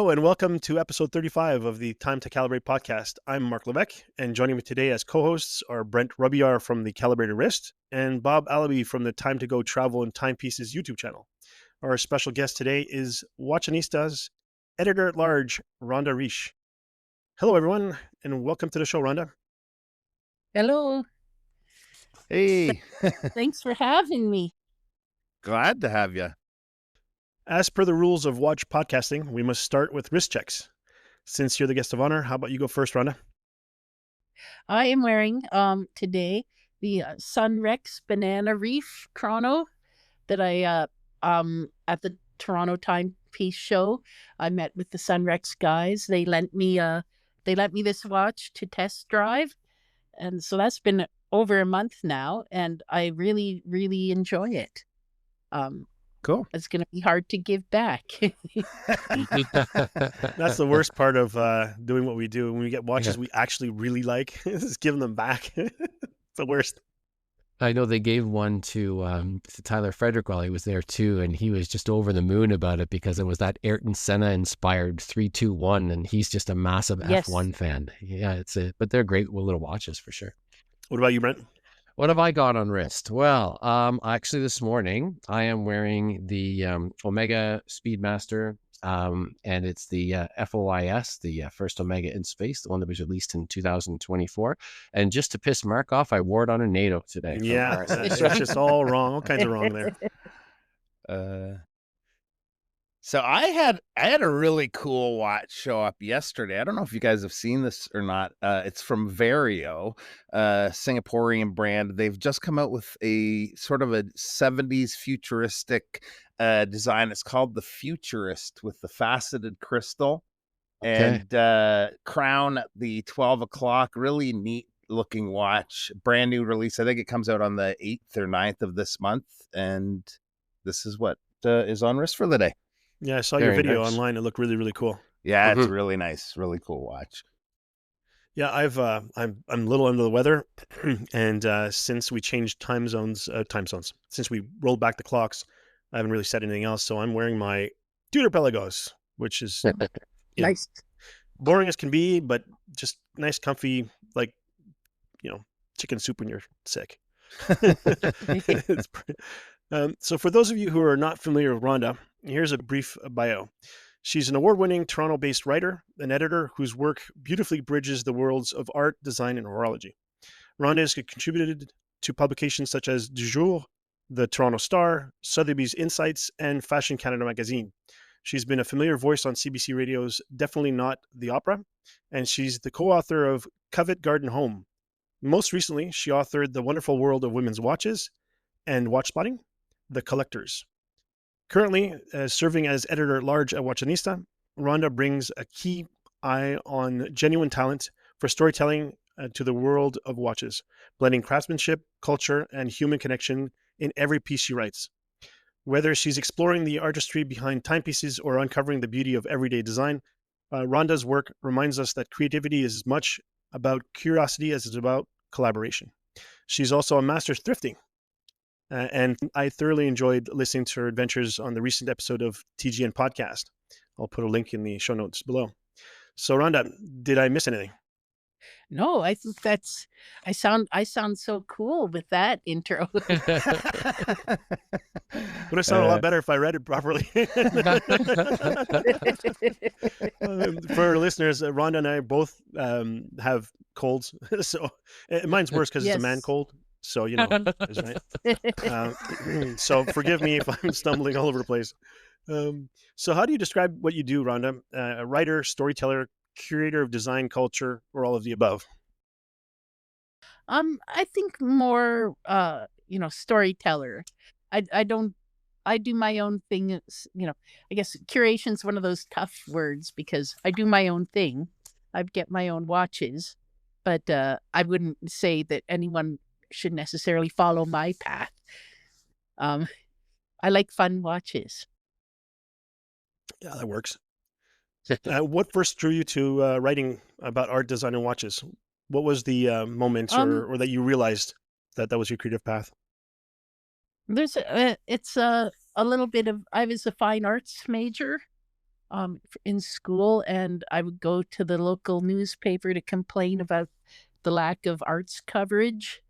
Hello and welcome to episode 35 of the Time to Calibrate podcast. I'm Mark Levesque, and joining me today as co-hosts are Brent Robillard from the Calibrated Wrist and Bob Allaby from the Time to Go Travel and Timepieces YouTube channel. Our special guest today is Watchanista's editor-at-large, Rhonda Riche. Hello, everyone, and welcome to the show, Rhonda. Hello. Hey, Thanks for having me. glad to have you. As per the rules of watch podcasting, we must start with wrist checks. Since you're the guest of honor, how about you go first, Rhonda? I am wearing today the Sunrex Banana Reef chrono that I at the Toronto Timepiece show. I met with the Sunrex guys. They lent me this watch to test drive, and so that's been over a month now, and I really, really enjoy it. Cool. It's going to be hard to give back. That's the worst part of doing what we do. When we get watches we actually really like, is giving them back. It's the worst. I know they gave one to Tyler Frederick while he was there too, and he was just over the moon about it because it was that Ayrton Senna inspired 321, and he's just a massive Yes. F1 fan. Yeah, but they're great little watches for sure. What about you, Brent? What have I got on wrist? Well, actually this morning I am wearing the Omega Speedmaster, and it's the FOIS, the first Omega in space, the one that was released in 2024. And just to piss Mark off, I wore it on a NATO today. Yeah, it's just all wrong. All kinds of wrong there. So I had a really cool watch show up yesterday. I don't know if you guys have seen this or not. It's from Vario, Singaporean brand. They've just come out with a sort of a 70s futuristic design. It's called the Futurist with the faceted crystal and crown at the 12 o'clock. Really neat looking watch. Brand new release. I think it comes out on the 8th or 9th of this month. And this is what is on wrist for the day. Yeah, I saw your Very video nice. online. It looked really, really cool. Yeah, it's really nice, really cool watch. Yeah, I'm a little under the weather, and since we changed time zones, since we rolled back the clocks, I haven't really said anything else. So I'm wearing my Tudor Pelagos, which is Nice. boring as can be, but just nice, comfy, like chicken soup when you're sick. It's so for those of you who are not familiar with Rhonda, here's a brief bio. She's an award-winning Toronto-based writer and editor whose work beautifully bridges the worlds of art, design, and horology. Rhonda has contributed to publications such as Du Jour, The Toronto Star, Sotheby's Insights, and Fashion Canada magazine. She's been a familiar voice on CBC Radio's Definitely Not the Opera, and she's the co-author of Covet Garden Home. Most recently, she authored The Wonderful World of Women's Watches and Watch Spotting, The Collectors. Currently, serving as editor-at-large at Watchanista, Rhonda brings a key eye on genuine talent for storytelling to the world of watches, blending craftsmanship, culture, and human connection in every piece she writes. Whether she's exploring the artistry behind timepieces or uncovering the beauty of everyday design, Rhonda's work reminds us that creativity is as much about curiosity as it's about collaboration. She's also a master thrifting. And I thoroughly enjoyed listening to her adventures on the recent episode of TGN Podcast. I'll put a link in the show notes below. So, Rhonda, did I miss anything? No, I think I sound so cool with that intro. Would have sounded a lot better if I read it properly. For our listeners, Rhonda and I both have colds, so mine's worse because it's a man Yes. cold. So is right. So forgive me if I'm stumbling all over the place. So how do you describe what you do, Rhonda? A writer, storyteller, curator of design, culture, or all of the above? I think more storyteller. I do my own thing. I guess curation's one of those tough words because I do my own thing. I get my own watches, but I wouldn't say that anyone should necessarily follow my path. I like fun watches. Yeah, that works. What first drew you to writing about art, design, and watches? What was the moment or that you realized that was your creative path? It's a little bit of, I was a fine arts major, in school, and I would go to the local newspaper to complain about the lack of arts coverage.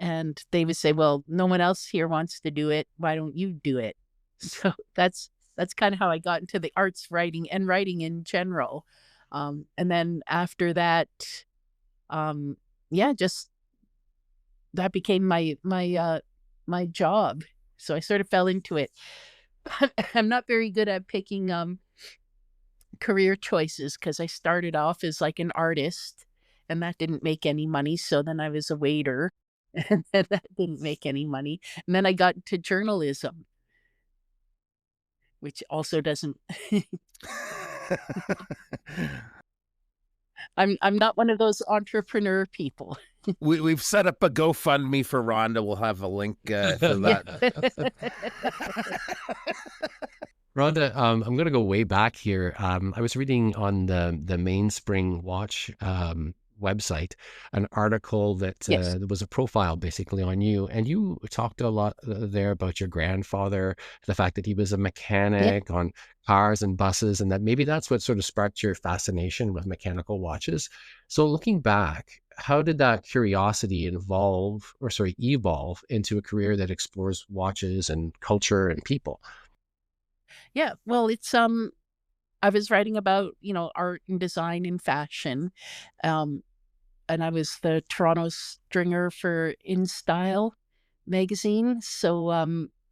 And they would say, "Well, no one else here wants to do it. Why don't you do it?" So that's kind of how I got into the arts writing and writing in general. And then after that, um, yeah, just that became my job. So I sort of fell into it. I'm not very good at picking career choices because I started off as like an artist, and that didn't make any money. So then I was a waiter, and then that didn't make any money. And then I got into journalism, which also doesn't. I'm not one of those entrepreneur people. We've set up a GoFundMe for Rhonda. We'll have a link for that. Rhonda, I'm going to go way back here. I was reading on the Mainspring Watch website an article that Yes. there was a profile basically on you, and you talked a lot there about your grandfather, the fact that he was a mechanic on cars and buses, and that maybe that's what sort of sparked your fascination with mechanical watches. So looking back, how did that curiosity evolve into a career that explores watches and culture and people? Yeah. Well, it's I was writing about, art and design and fashion. Um, and I was the Toronto stringer for In Style magazine. So I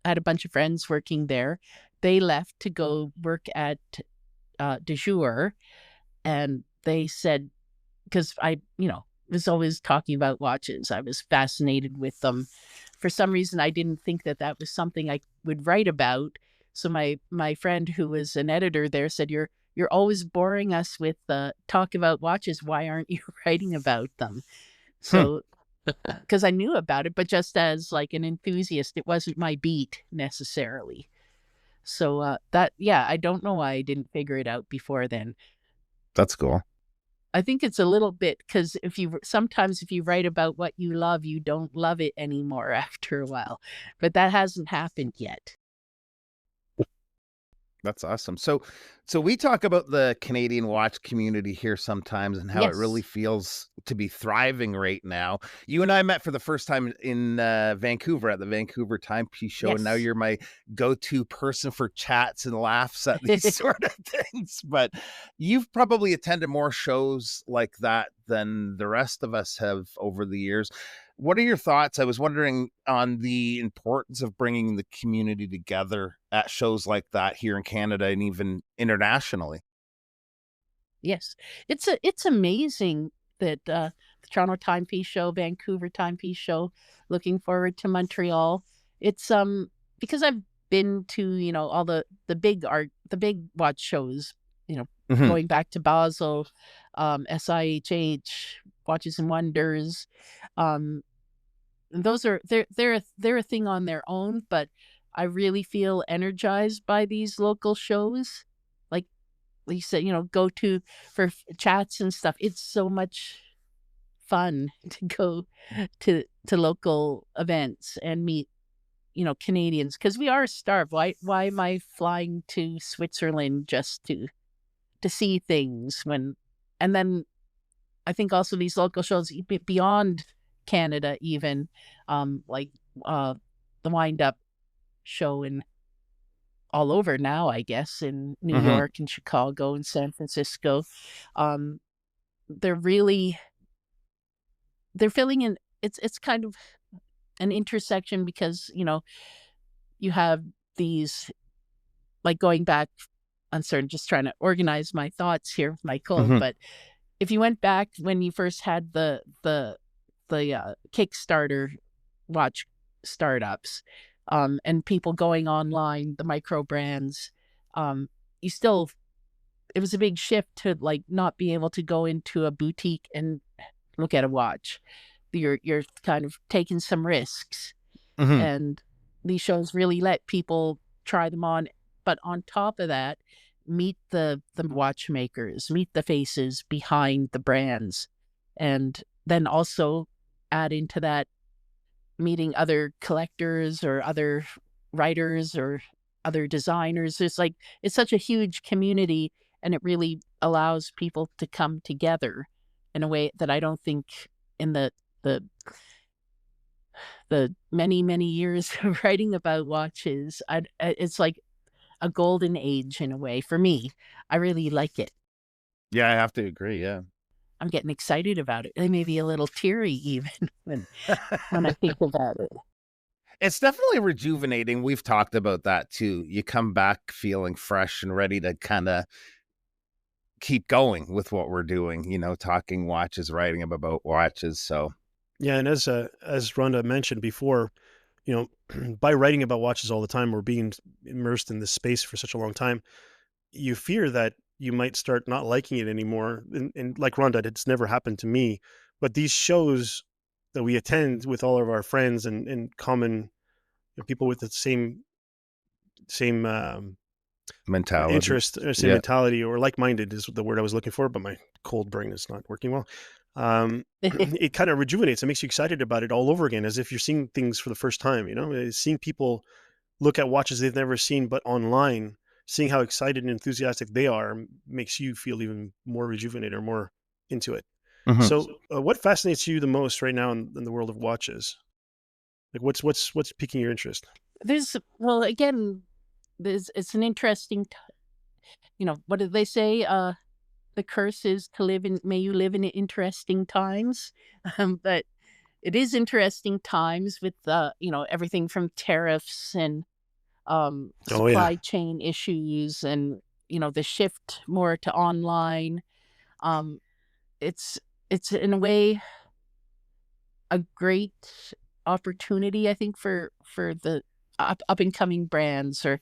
had a bunch of friends working there. They left to go work at De Jour, and they said, because I, was always talking about watches, I was fascinated with them. For some reason, I didn't think that that was something I would write about. So my friend who was an editor there said, "You're always boring us with talk about watches. Why aren't you writing about them?" So because I knew about it, but just as like an enthusiast, it wasn't my beat necessarily. So I don't know why I didn't figure it out before then. That's cool. I think it's a little bit because sometimes if you write about what you love, you don't love it anymore after a while, but that hasn't happened yet. That's awesome. So we talk about the Canadian watch community here sometimes and how it really Yes. feels to be thriving right now. You and I met for the first time in Vancouver at the Vancouver Timepiece Show, and now Yes. you're my go-to person for chats and laughs at these sort of things. But you've probably attended more shows like that than the rest of us have over the years. What are your thoughts? I was wondering on the importance of bringing the community together at shows like that here in Canada and even internationally. Yes. It's amazing that the Toronto Timepiece Show, Vancouver Timepiece Show, looking forward to Montreal. It's because I've been to, all the the big watch shows, Mhm. going back to Basel, SIHH, Watches and Wonders. Um and those are they're a thing on their own, but I really feel energized by these local shows. Like you said, go to for chats and stuff. It's so much fun to go to local events and meet, Canadians, because we are starved. Why am I flying to Switzerland just to see things when, and then I think also these local shows beyond Canada even, like the Wind Up show in all over now, I guess, in New Mhm. York and Chicago and San Francisco. Um, they're really they're filling in. It's kind of an intersection because you have these, like, going back. I'm sorry, just trying to organize my thoughts here with my cold. Mhm. But if you went back when you first had the Kickstarter watch startups, and people going online, the micro brands, um, you still it was a big shift to like not be able to go into a boutique and look at a watch. You're kind of taking some risks, Mhm. and these shows really let people try them on. But on top of that, meet the watchmakers, meet the faces behind the brands, and then also add into that meeting other collectors or other writers or other designers. There's like, it's such a huge community, and it really allows people to come together in a way that I don't think in the many, many years of writing about watches, it's like a golden age in a way for me. I really like it. Yeah, I have to agree. Yeah. I'm getting excited about it. I may be a little teary even when I think about it. It's definitely rejuvenating. We've talked about that too. You come back feeling fresh and ready to kind of keep going with what we're doing, talking watches, writing about watches. So Yeah, and as Rhonda mentioned before, by writing about watches all the time or being immersed in this space for such a long time, you fear that you might start not liking it anymore. And like Rhonda, it's never happened to me. But these shows that we attend with all of our friends and common people with the same mentality, interest or same mentality or like-minded is the word I was looking for, but my cold brain is not working well. It kind of rejuvenates. It makes you excited about it all over again, as if you're seeing things for the first time. Seeing people look at watches they've never seen, but online, seeing how excited and enthusiastic they are makes you feel even more rejuvenated or more into it. Mhm. So, what fascinates you the most right now in the world of watches? Like, what's piquing your interest? Again, it's an interesting, what did they say? The curse is may you live in interesting times. But it is interesting times with, everything from tariffs and Oh yeah, supply chain issues and, the shift more to online. Um, it's in a way a great opportunity, I think, for the up and coming brands or,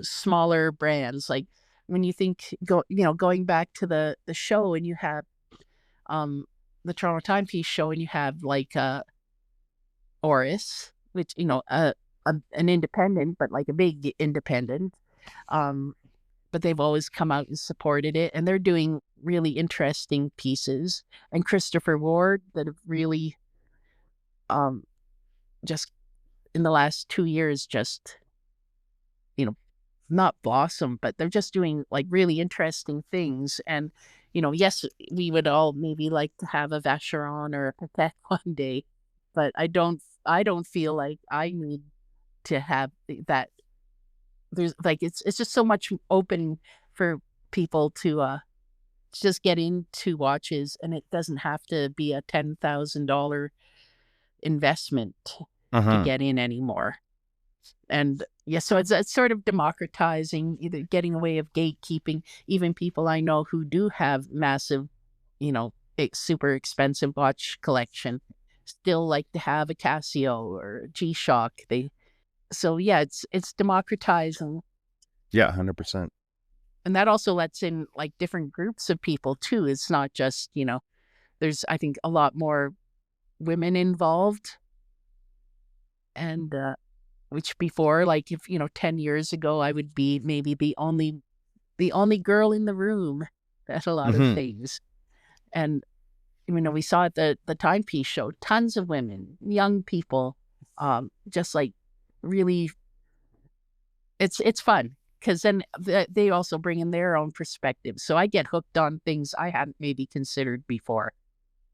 smaller brands. Like when you think going back to the show, and you have the Toronto Timepiece show, and you have like Oris, which an independent, but like a big independent. But they've always come out and supported it, and they're doing really interesting pieces. And Christopher Ward, that have really just in the last 2 years, just, not blossom, but they're just doing like really interesting things. And, yes, we would all maybe like to have a Vacheron or a Patek one day, but I don't feel like I need to have that. There's like, it's just so much open for people to just get into watches, and it doesn't have to be a $10,000 investment to get in anymore. And yeah, so it's sort of democratizing, either getting away of gatekeeping. Even people I know who do have massive, super expensive watch collection, still like to have a Casio or a G-Shock. So yeah, it's democratizing. Yeah, 100%. And that also lets in like different groups of people too. It's not just, there's, I think, a lot more women involved. And which before, like, if 10 years ago, I would be maybe the only girl in the room at a lot of things. And we saw at the Timepiece show, tons of women, young people, just like really, it's fun, because then they also bring in their own perspective. So I get hooked on things I hadn't maybe considered before,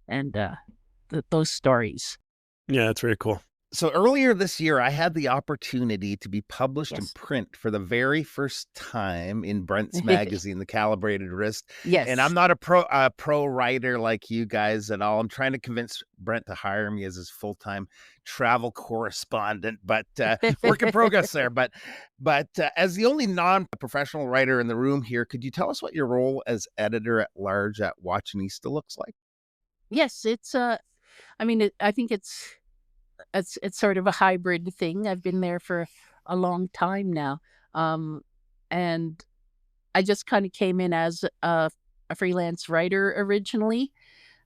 and those stories. Yeah, that's very cool. So earlier this year, I had the opportunity to be published in print for the very first time in Brent's magazine, The Calibrated Wrist. Yes. And I'm not a pro writer like you guys at all. I'm trying to convince Brent to hire me as his full-time travel correspondent, but work in progress there. But as the only non-professional writer in the room here, could you tell us what your role as editor at large at Watchinista looks like? Yes, it's I think it's sort of a hybrid thing. I've been there for a long time now. And I just kind of came in as a freelance writer originally,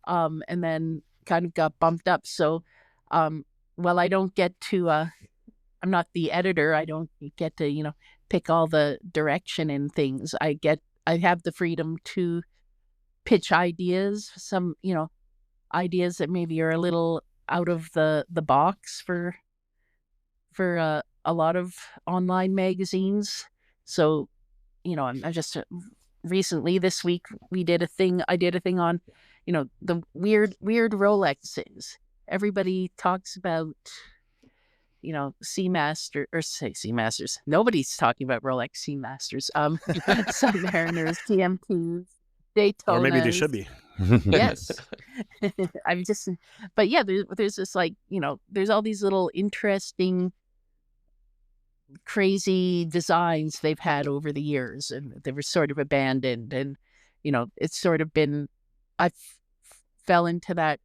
and then kind of got bumped up. So, while I don't get to, I'm not the editor, I don't get to, pick all the direction and things. I have the freedom to pitch ideas, some, ideas that maybe are a little out of the box for a lot of online magazines. So, I'm just recently this week I did a thing on, the weird Rolexes. Everybody talks about, Seamasters. Nobody's talking about Rolex Seamasters. Submariners, TM2s, Or maybe they Daytonas. should be. Yes. I'm just, but yeah, there's this there's all these little interesting, crazy designs they've had over the years, and they were sort of abandoned. And, it's sort of been, I fell into that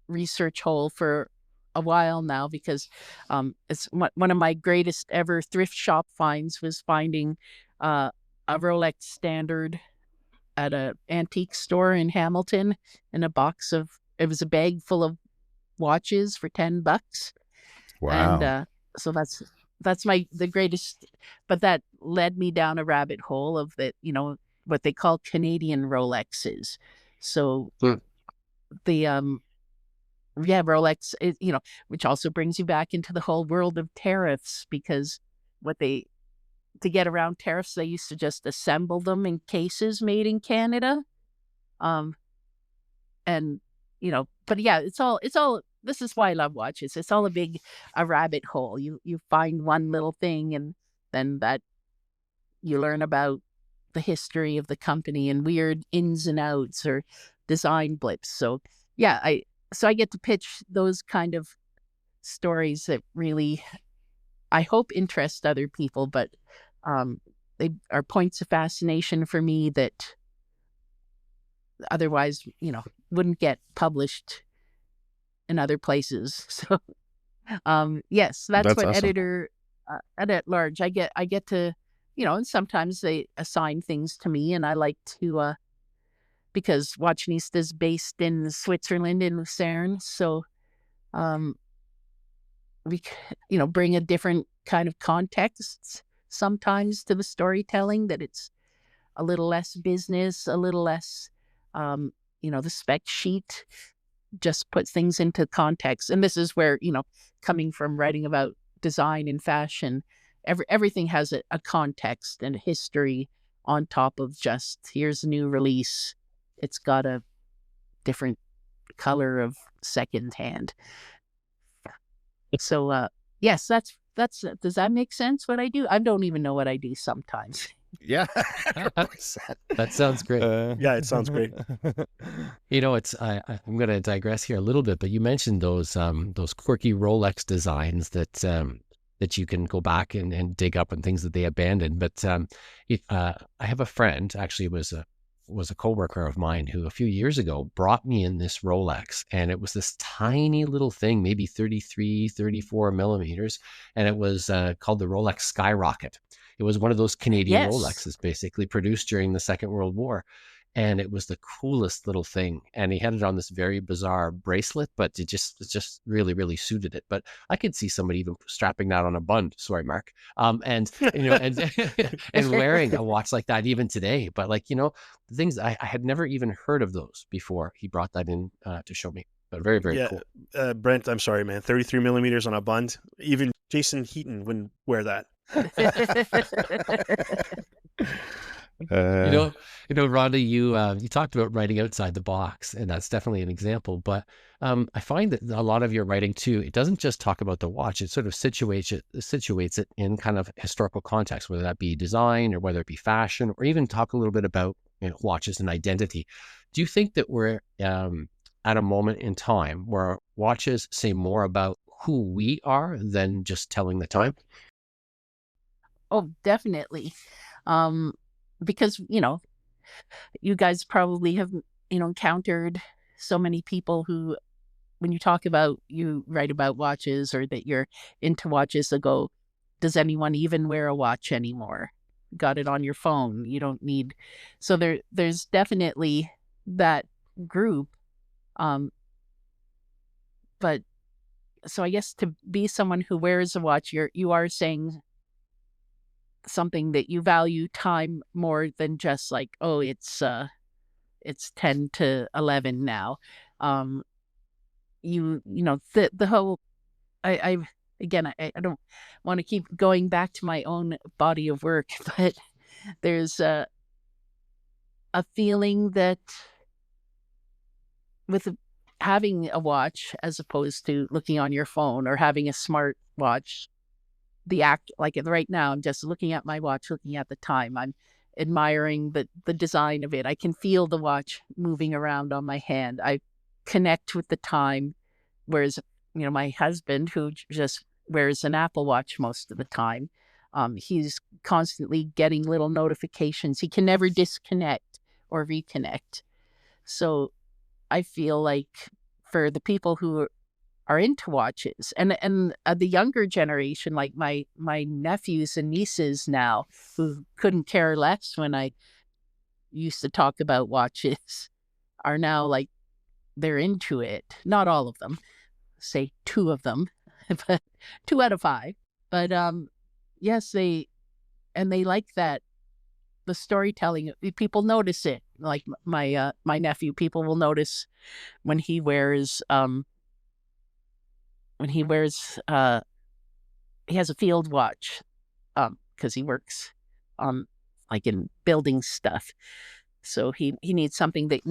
research hole for a while now because it's one of my greatest ever thrift shop finds was finding a Rolex Standard at an antique store in Hamilton in a box of, it was a bag full of watches for $10. Wow. And so that's the greatest, but that led me down a rabbit hole of what they call Canadian Rolexes. So the Rolex is, which also brings you back into the whole world of tariffs, because to get around tariffs, they used to just assemble them in cases made in Canada. And, but yeah, it's all, this is why I love watches. It's all a rabbit hole. You find one little thing, and then that you learn about the history of the company and weird ins and outs or design blips. So yeah, I get to pitch those kind of stories that really, I hope, interest other people, but they are points of fascination for me that otherwise, wouldn't get published in other places. So yes, that's what awesome. editor at large, I get to, and sometimes they assign things to me, and I like to because Watchnista is based in Switzerland, in Lucerne, so we bring a different kind of context sometimes to the storytelling, that it's a little less business, a little less the spec sheet just puts things into context. And this is where, coming from writing about design and fashion, everything has a context and a history on top of just, here's a new release. It's got a different color of secondhand. So, yes, that's, does that make sense what I do? I don't even know what I do sometimes. Yeah. That sounds great. Yeah, it sounds great. It's I'm going to digress here a little bit, but you mentioned those quirky Rolex designs that you can go back and dig up, and things that they abandoned. But I have a friend, actually was a coworker of mine, who a few years ago brought me in this Rolex, and it was this tiny little thing, maybe 33, 34 millimeters. And it was called the Rolex Skyrocket. It was one of those Canadian Rolexes, basically produced during the Second World War. And it was the coolest little thing. And he had it on this very bizarre bracelet, but it just really, really suited it. But I could see somebody even strapping that on a bund. Sorry, Mark. And and wearing a watch like that even today. But the things I had never even heard of those before he brought that in to show me. But very, very cool. Brent, I'm sorry, man. 33 millimeters on a bund. Even Jason Heaton wouldn't wear that. Rhonda, you talked about writing outside the box, and that's definitely an example. But I find that a lot of your writing too, it doesn't just talk about the watch; it sort of situates it in kind of historical context, whether that be design or whether it be fashion, or even talk a little bit about watches and identity. Do you think that we're at a moment in time where watches say more about who we are than just telling the time? Oh, definitely. Because, you guys probably have, encountered so many people who, when you write about watches, or that you're into watches, they go, does anyone even wear a watch anymore? Got it on your phone. You don't need. So there's definitely that group. But so I guess to be someone who wears a watch, you are saying something that you value time more than just like, oh, it's 10 to 11 now. The whole, again, I don't want to keep going back to my own body of work, but there's a feeling that with having a watch as opposed to looking on your phone or having a smart watch, the act like right now, I'm just looking at my watch, looking at the time. I'm admiring the design of it. I can feel the watch moving around on my hand. I connect with the time. Whereas, my husband, who just wears an Apple Watch most of the time, he's constantly getting little notifications. He can never disconnect or reconnect. So I feel like for the people who are into watches and the younger generation, like my nephews and nieces now, who couldn't care less when I used to talk about watches, are now like they're into it. Not all of them, say 2 of them, but 2 out of 5. But yes, they like that. The storytelling, people notice it. Like my nephew, people will notice when he wears he has a field watch because he works like in building stuff. So he needs something that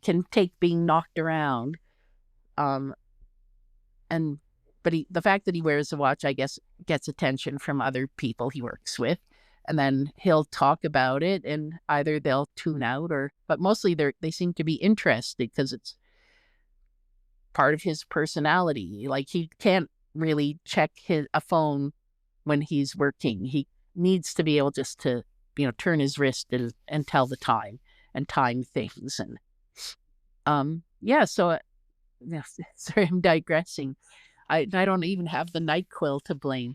can take being knocked around. But the fact that he wears a watch, I guess, gets attention from other people he works with. And then he'll talk about it, and either they'll tune out but mostly they seem to be interested because it's part of his personality. Like he can't really check a phone when he's working. He needs to be able just to, turn his wrist and tell the time and time things. And so sorry, I'm digressing. I don't even have the NyQuil to blame.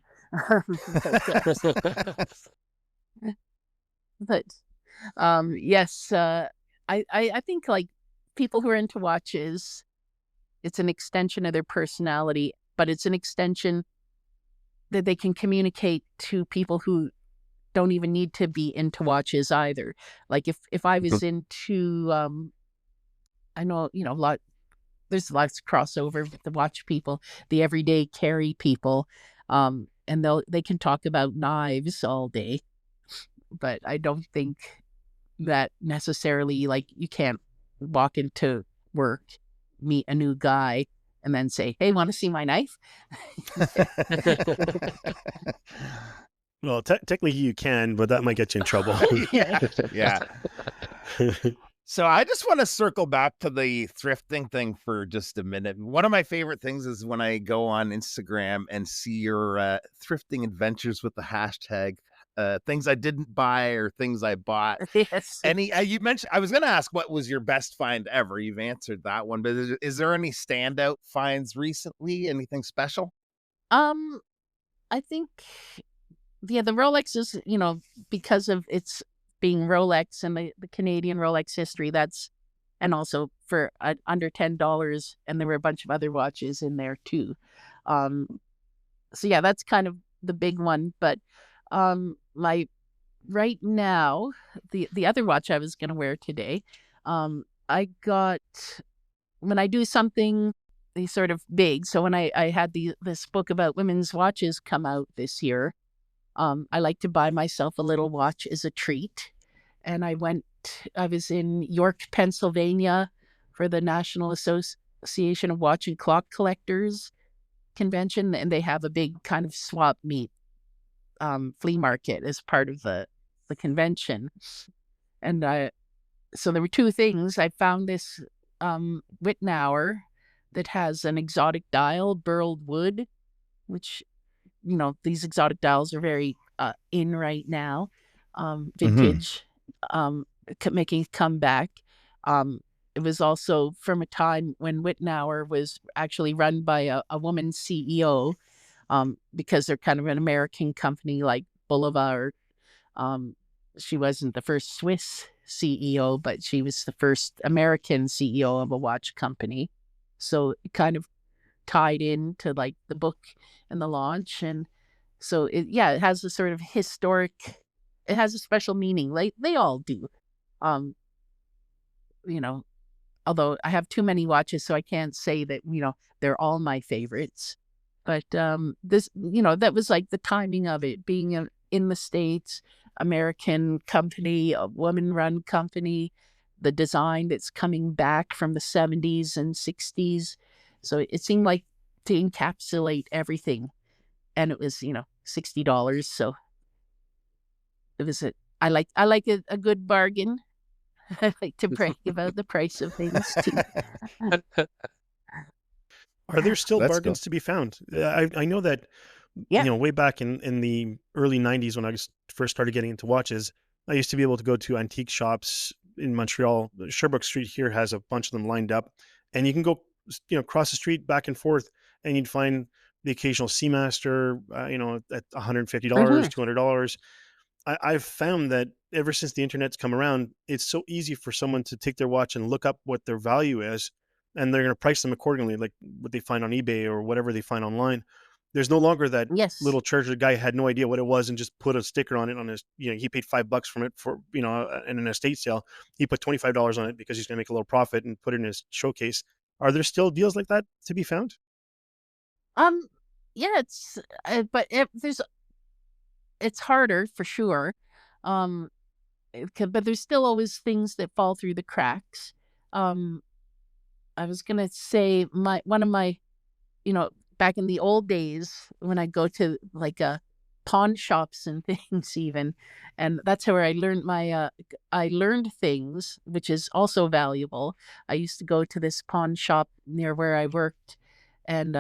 But yes, I think like people who are into watches, it's an extension of their personality, but it's an extension that they can communicate to people who don't even need to be into watches either. Like if I was into, I know, there's lots of crossover with the watch people, the everyday carry people, and they can talk about knives all day, but I don't think that necessarily, like, you can't walk into work, meet a new guy, and then say, "Hey, want to see my knife?" Well, technically you can, but that might get you in trouble. Yeah. So I just want to circle back to the thrifting thing for just a minute. One of my favorite things is when I go on Instagram and see your thrifting adventures with the hashtag things I didn't buy or things I bought. Yes. You mentioned, I was going to ask what was your best find ever. You've answered that one, but is there any standout finds recently? Anything special? I think, the Rolex is, because of its being Rolex and the Canadian Rolex history, and also for under $10, and there were a bunch of other watches in there too. So yeah, that's kind of the big one. But right now, the other watch I was going to wear today, I got, when I do something sort of big. So when I had this book about women's watches come out this year, I like to buy myself a little watch as a treat. And I was in York, Pennsylvania for the National Association of Watch and Clock Collectors convention. And they have a big kind of swap meet flea market as part of the convention. And so there were 2 things. I found this Wittnauer that has an exotic dial, burled wood, which, these exotic dials are very in right now, vintage, making a comeback. It was also from a time when Wittnauer was actually run by a woman CEO, because they're kind of an American company like Boulevard. She wasn't the first Swiss CEO, but she was the first American CEO of a watch company. So it kind of tied into like the book and the launch. And so it has a sort of historic, it has a special meaning. Like they all do. Although I have too many watches, so I can't say that, they're all my favorites. But this, that was like the timing of it being in the States, American company, a woman-run company, the design that's coming back from the 70s and 60s. So it seemed like to encapsulate everything. And it was, $60. So it was I like a good bargain. I like to brag about the price of things too. Are there still That's bargains to be found? I know that, Yeah. way back in the early 90s when I first started getting into watches, I used to be able to go to antique shops in Montreal. Sherbrooke Street here has a bunch of them lined up, and you can go, cross the street back and forth, and you'd find the occasional Seamaster, at $150, $200. I've found that ever since the internet's come around, it's so easy for someone to take their watch and look up what their value is, and they're going to price them accordingly, like what they find on eBay or whatever they find online. There's no longer that Yes. little treasure guy had no idea what it was and just put a sticker on it on his, he paid $5 from it for, in an estate sale. He put $25 on it because he's going to make a little profit and put it in his showcase. Are there still deals like that to be found? Yeah, it's harder for sure. But there's still always things that fall through the cracks. I was gonna say one of my, back in the old days when I go to like pawn shops and things even, and that's where I learned I learned things, which is also valuable. I used to go to this pawn shop near where I worked, and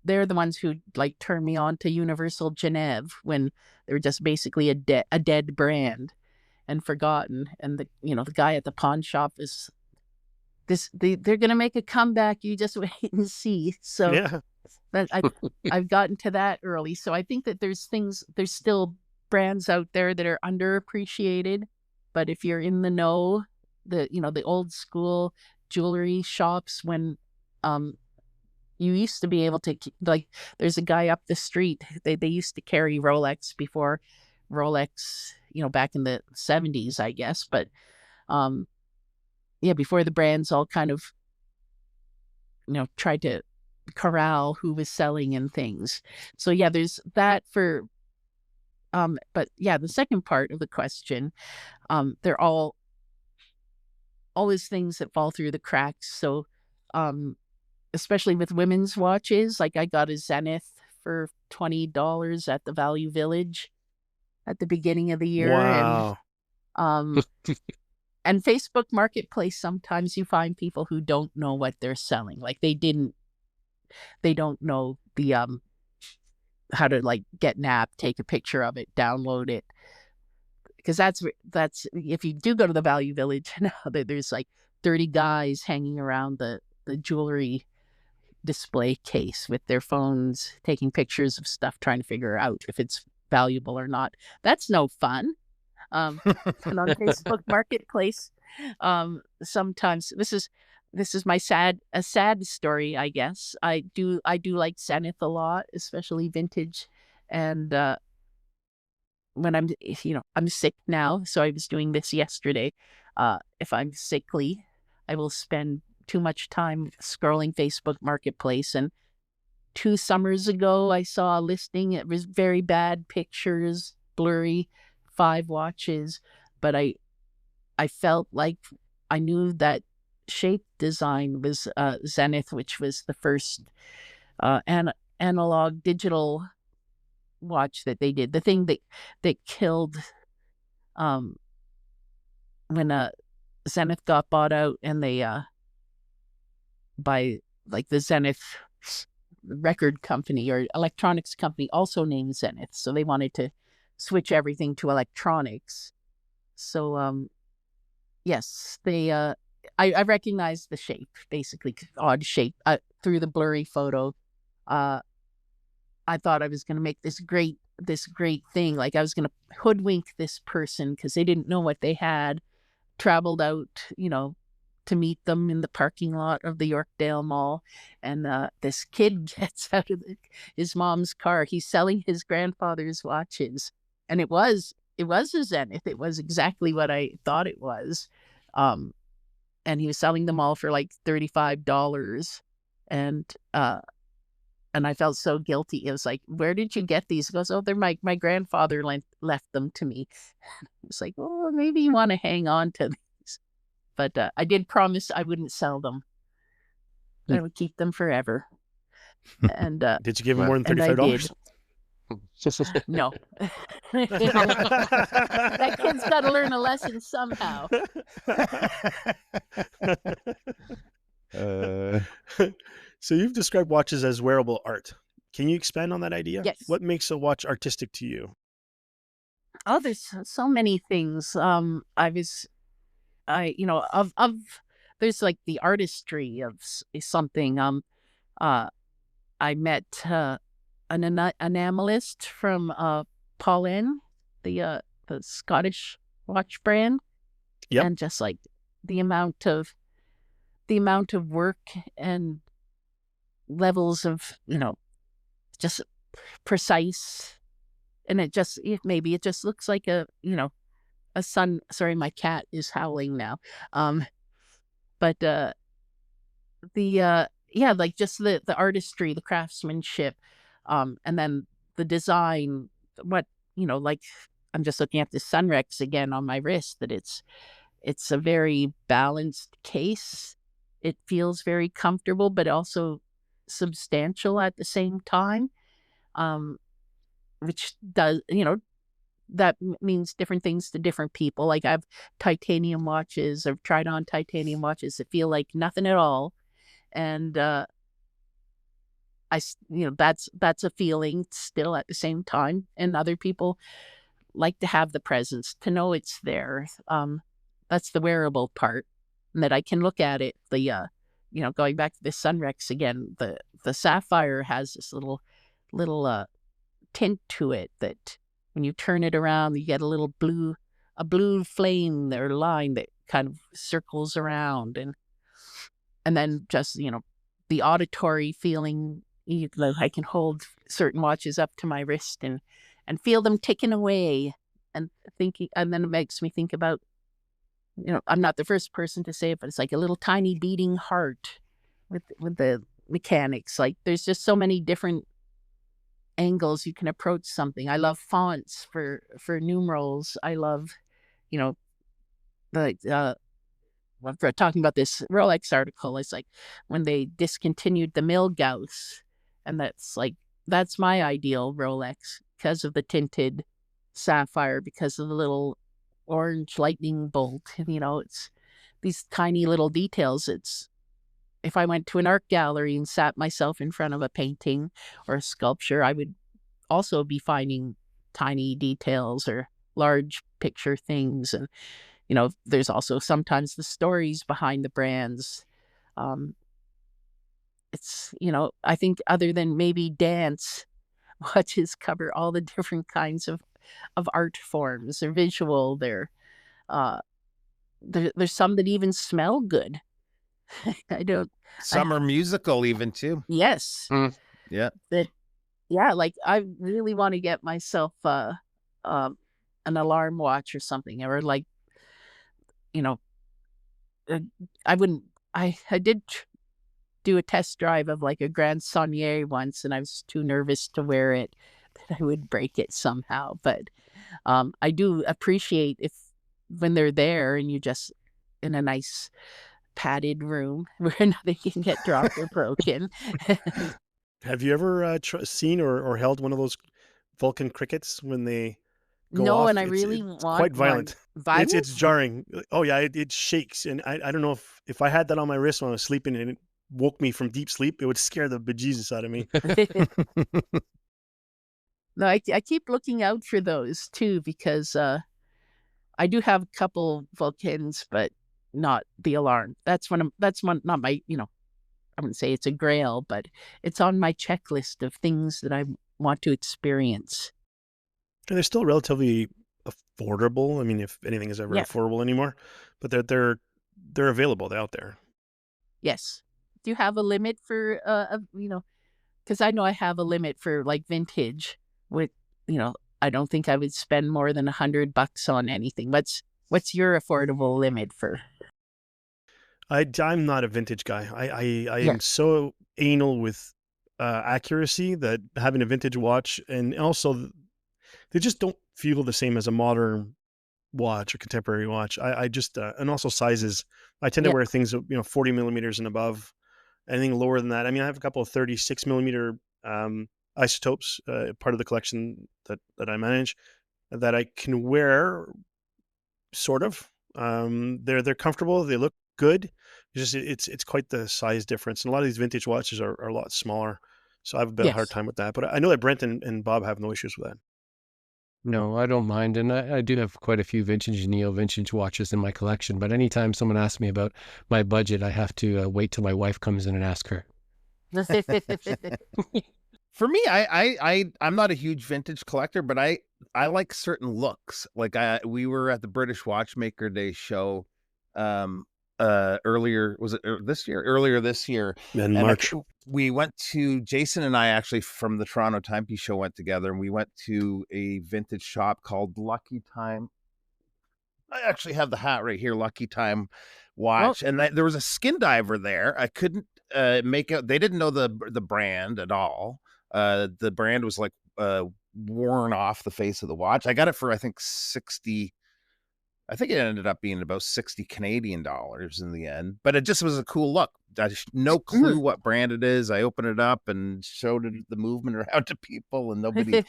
they're the ones who like turned me on to Universal Genève when they were just basically a dead brand and forgotten. And the guy at the pawn shop is they're gonna make a comeback. You just wait and see. So Yeah. that I've gotten to that early. So I think that there's still brands out there that are underappreciated. But if you're in the know, the old school jewelry shops when you used to be able to, like, there's a guy up the street. They used to carry Rolex before Rolex, back in the 70s, I guess. But before the brands all kind of, tried to corral who was selling and things. So yeah, there's that for. But yeah, the second part of the question, they're all always things that fall through the cracks. So, especially with women's watches. Like I got a Zenith for $20 at the Value Village at the beginning of the year. Wow. And Facebook Marketplace, sometimes you find people who don't know what they're selling. Like they don't know the how to like get an app, take a picture of it, download it. Because that's if you do go to the Value Village now, there's like 30 guys hanging around the jewelry display case with their phones, taking pictures of stuff, trying to figure out if it's valuable or not. That's no fun. And on Facebook Marketplace, sometimes this is my sad story, I guess. I do like Zenith a lot, especially vintage, and when I'm sick now, so I was doing this yesterday. If I'm sickly, I will spend too much time scrolling Facebook Marketplace. And 2 summers ago, I saw a listing. It was very bad pictures, blurry, 5 watches. But I felt like I knew that shape design was Zenith, which was the first analog digital watch that they did. The thing that killed when Zenith got bought out, and they by like the Zenith record company or electronics company also named Zenith, so they wanted to switch everything to electronics. So yes, they I recognized the shape, basically odd shape through the blurry photo. I thought I was going to make this great thing, like I was going to hoodwink this person because they didn't know what they had. Traveled out, to meet them in the parking lot of the Yorkdale Mall, and this kid gets out of his mom's car. He's selling his grandfather's watches, and it was a Zenith. It was exactly what I thought it was, and he was selling them all for like $35, and and I felt so guilty. It was like, where did you get these? He goes, oh, they're my grandfather left them to me. It's like, oh, maybe you want to hang on to these. But I did promise I wouldn't sell them. I would keep them forever. And Did you give him Well, more than and I did. $35? No. That kid's got to learn a lesson somehow. So you've described watches as wearable art. Can you expand on that idea? Yes. What makes a watch artistic to you? Oh, there's so many things. There's like the artistry of something. I met an enamelist from Paul N, the Scottish watch brand. Yep. And just like the amount of work and levels of, just precise, and it just looks like a sun. Sorry, my cat is howling now. But like just the artistry, the craftsmanship, and then the design. What like I'm just looking at the Sunrex again on my wrist. That it's a very balanced case. It feels very comfortable, but also substantial at the same time. Which does, that means different things to different people. Like I have titanium watches. I've tried on titanium watches that feel like nothing at all. And that's a feeling still at the same time. And other people like to have the presence, to know it's there. That's the wearable part, and that I can look at it. Going back to the Sunrex again, the sapphire has this little tint to it that when you turn it around, you get a blue flame or line that kind of circles around, and then just the auditory feeling. I can hold certain watches up to my wrist and feel them ticking away, and thinking, and then it makes me think about, I'm not the first person to say it, but it's like a little tiny beating heart with the mechanics. Like there's just so many different angles you can approach something. I love fonts for numerals. I love, when we're talking about this Rolex article, it's like when they discontinued the Milgauss, and that's my ideal Rolex because of the tinted sapphire, because of the little orange lightning bolt. It's these tiny little details. It's, if I went to an art gallery and sat myself in front of a painting or a sculpture, I would also be finding tiny details or large picture things. And there's also sometimes the stories behind the brands. It's, I think other than maybe dance, watches cover all the different kinds of art forms. They're visual. There's some that even smell good. Some are musical even too. Yes. Yeah. Like I really want to get myself an alarm watch or something, or like, I did do a test drive of like a Grand Saunier once, and I was too nervous to wear it that I would break it somehow. But I do appreciate when they're there and you just in a nice padded room where nothing can get dropped or broken. Have you ever seen or held one of those Vulcan crickets when they go No, off? and I really it's want quite violent. one. Violent? It's jarring. Oh yeah, it shakes, and I don't know if I had that on my wrist when I was sleeping and it woke me from deep sleep, it would scare the bejesus out of me. No, I keep looking out for those too, because I do have a couple Vulcans, but not the alarm. That's one. Not my. I wouldn't say it's a grail, but it's on my checklist of things that I want to experience. And they're still relatively affordable. I mean, if anything is ever affordable anymore, but they're available. They're out there. Yes. Do you have a limit for because I know I have a limit for like vintage. With I don't think I would spend more than $100 on anything. What's your affordable limit for? I'm not a vintage guy. I am so anal with accuracy that having a vintage watch, and also they just don't feel the same as a modern watch or contemporary watch. I just and also sizes. I tend to Yeah. wear things 40 millimeters and above. Anything lower than that, I mean, I have a couple of 36 millimeter isotopes, part of the collection that I manage, that I can wear. Sort of. They're comfortable. They look good. It's quite the size difference, and a lot of these vintage watches are a lot smaller. So I have a bit of a hard Yes. time with that. But I know that Brent and Bob have no issues with that. No, I don't mind. And I do have quite a few vintage and neo-vintage watches in my collection. But anytime someone asks me about my budget, I have to wait till my wife comes in and ask her. For me, I'm not a huge vintage collector, but I like certain looks. Like we were at the British Watchmaker Day show earlier, was it this year? Earlier this year. In And March. we went to, Jason and I actually from the Toronto Timepiece show went together, and we went to a vintage shop called Lucky Time. I actually have the hat right here, Lucky Time watch. And there was a skin diver there. I couldn't make out, they didn't know the brand at all. The brand was like worn off the face of the watch. I got it for I think it ended up being about 60 Canadian dollars in the end, but it just was a cool look. I just no clue what brand it is. I opened it up and showed it, the movement around to people, and nobody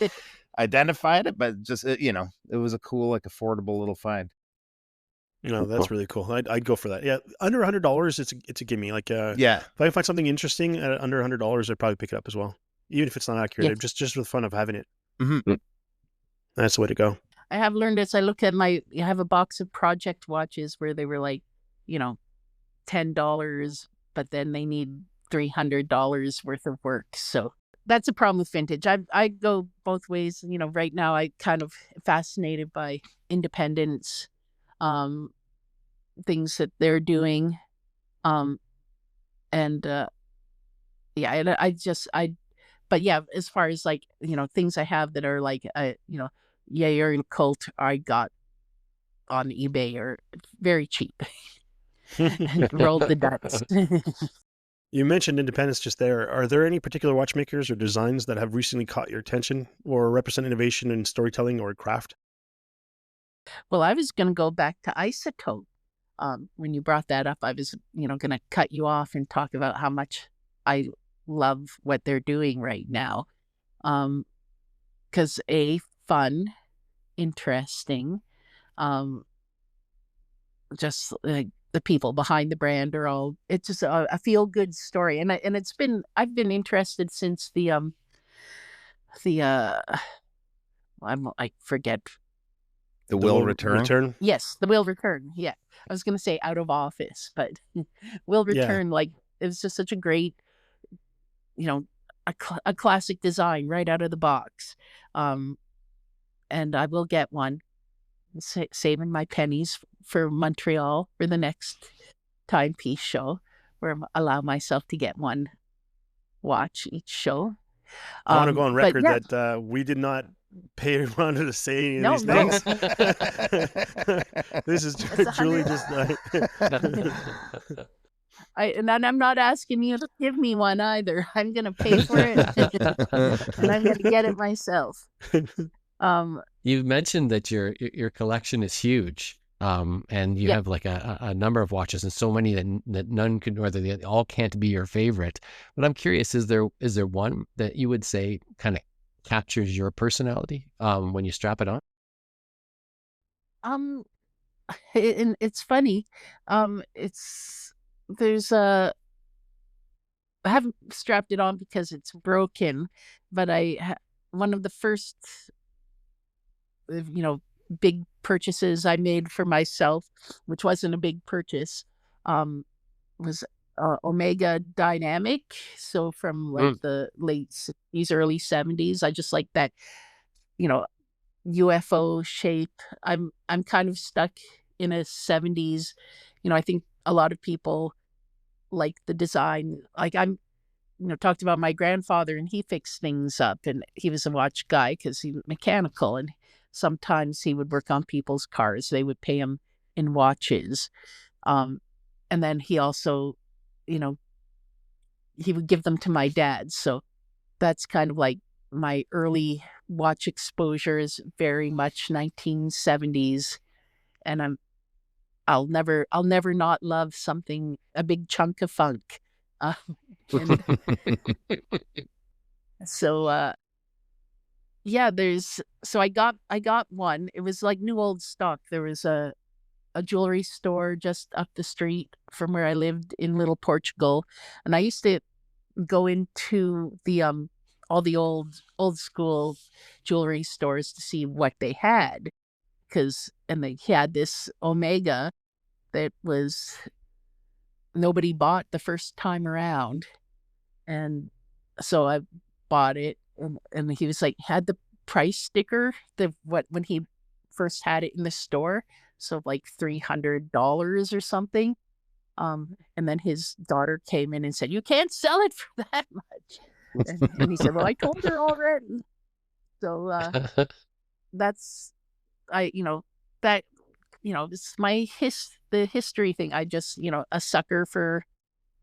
identified it, but just it was a cool, like, affordable little find. That's really cool. I'd go for that. Yeah, under $100, it's a gimme. Like, Yeah. if I find something interesting at under $100, I'd probably pick it up as well, even if it's not accurate. Yes. Just for the fun of having it. Mm-hmm. That's the way to go. I have learned as I look at I have a box of project watches where they were like, $10, but then they need $300 worth of work. So that's a problem with vintage. I go both ways. Right now I kind of fascinated by independence, things that they're doing. But yeah, as far as like, things I have that are like, Jaeger and Cult I got on eBay are very cheap. And rolled the dice. You mentioned independence just there. Are there any particular watchmakers or designs that have recently caught your attention or represent innovation in storytelling or craft? Well, I was going to go back to Isotope. When you brought that up, I was, going to cut you off and talk about how much I love what they're doing right now. 'Cause fun, interesting, just like the people behind the brand are all, it's just a feel good story. And I've been interested since I forget. The Will Return. Yes, the Will Return. Yeah. I was going to say Out of Office, but Will Return, like, it was just such a great, a classic design right out of the box. And I will get one, saving my pennies for Montreal for the next timepiece show, where I allow myself to get one watch each show. I want to go on record that we did not pay Rhonda to say any of these things. This is truly just and I'm not asking you to give me one either. I'm going to pay for it, and I'm going to get it myself. You've mentioned that your collection is huge, and you have like a number of watches, and so many that none could, or they all can't be your favorite. But I'm curious, is there one that you would say kind of captures your personality when you strap it on? It's funny. I haven't strapped it on because it's broken, but one of the first, big purchases I made for myself, which wasn't a big purchase, was Omega Dynamic. So from like the late 60s, early 70s, I just like that, UFO shape. I'm kind of stuck in a 70s. I think a lot of people like the design. Like I'm, talked about my grandfather, and he fixed things up, and he was a watch guy because he was mechanical, and sometimes he would work on people's cars. They would pay him in watches. And then he also, he would give them to my dad. So that's kind of like my early watch exposure is very much 1970s, and I'll never not love something, a big chunk of funk. Uh, and so yeah, I got one. It was like new old stock. There was a jewelry store just up the street from where I lived in Little Portugal, and I used to go into the all the old school jewelry stores to see what they had, and they had this Omega that was nobody bought the first time around, and so I bought it, and he was like had the price sticker, the what when he first had it in the store, so like $300 or something. And then his daughter came in and said, "You can't sell it for that much." And he said, "Well, I told her already." So that's I that it's the history thing. I just a sucker for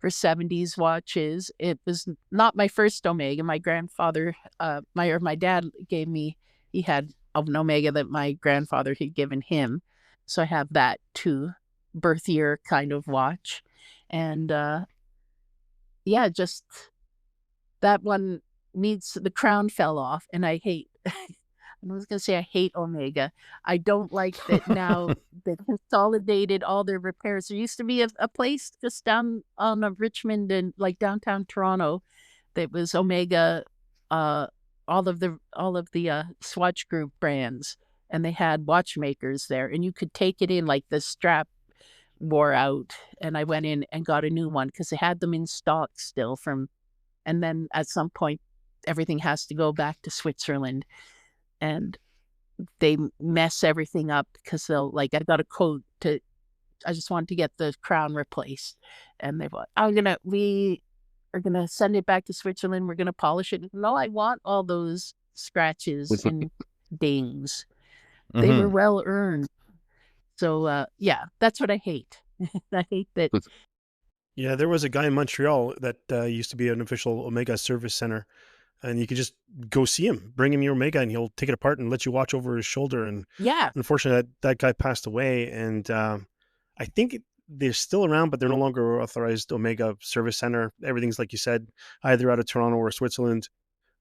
70s watches. It was not my first Omega. My grandfather, my dad gave me. He had an Omega that my grandfather had given him, so I have that too, birth year kind of watch, and yeah, just that one needs the crown fell off, and I hate. I was gonna say I hate Omega. I don't like that now they consolidated all their repairs. There used to be a place just down on Richmond and like downtown Toronto that was Omega, uh, all of the Swatch Group brands, and they had watchmakers there, and you could take it in like the strap wore out, and I went in and got a new one because they had them in stock still from, and then at some point everything has to go back to Switzerland, and they mess everything up because they'll like I got a quote to I just wanted to get the crown replaced, and they went, we are gonna send it back to Switzerland, we're gonna polish it. No, I want all those scratches and dings. They were well earned. So yeah, that's what I hate. I hate that. Yeah, there was a guy in Montreal that used to be an official Omega service center, and you could just go see him, bring him your Omega, and he'll take it apart and let you watch over his shoulder. And Yeah. unfortunately, that guy passed away, and I think they're still around, but they're no longer authorized Omega service center. Everything's like you said, either out of Toronto or Switzerland.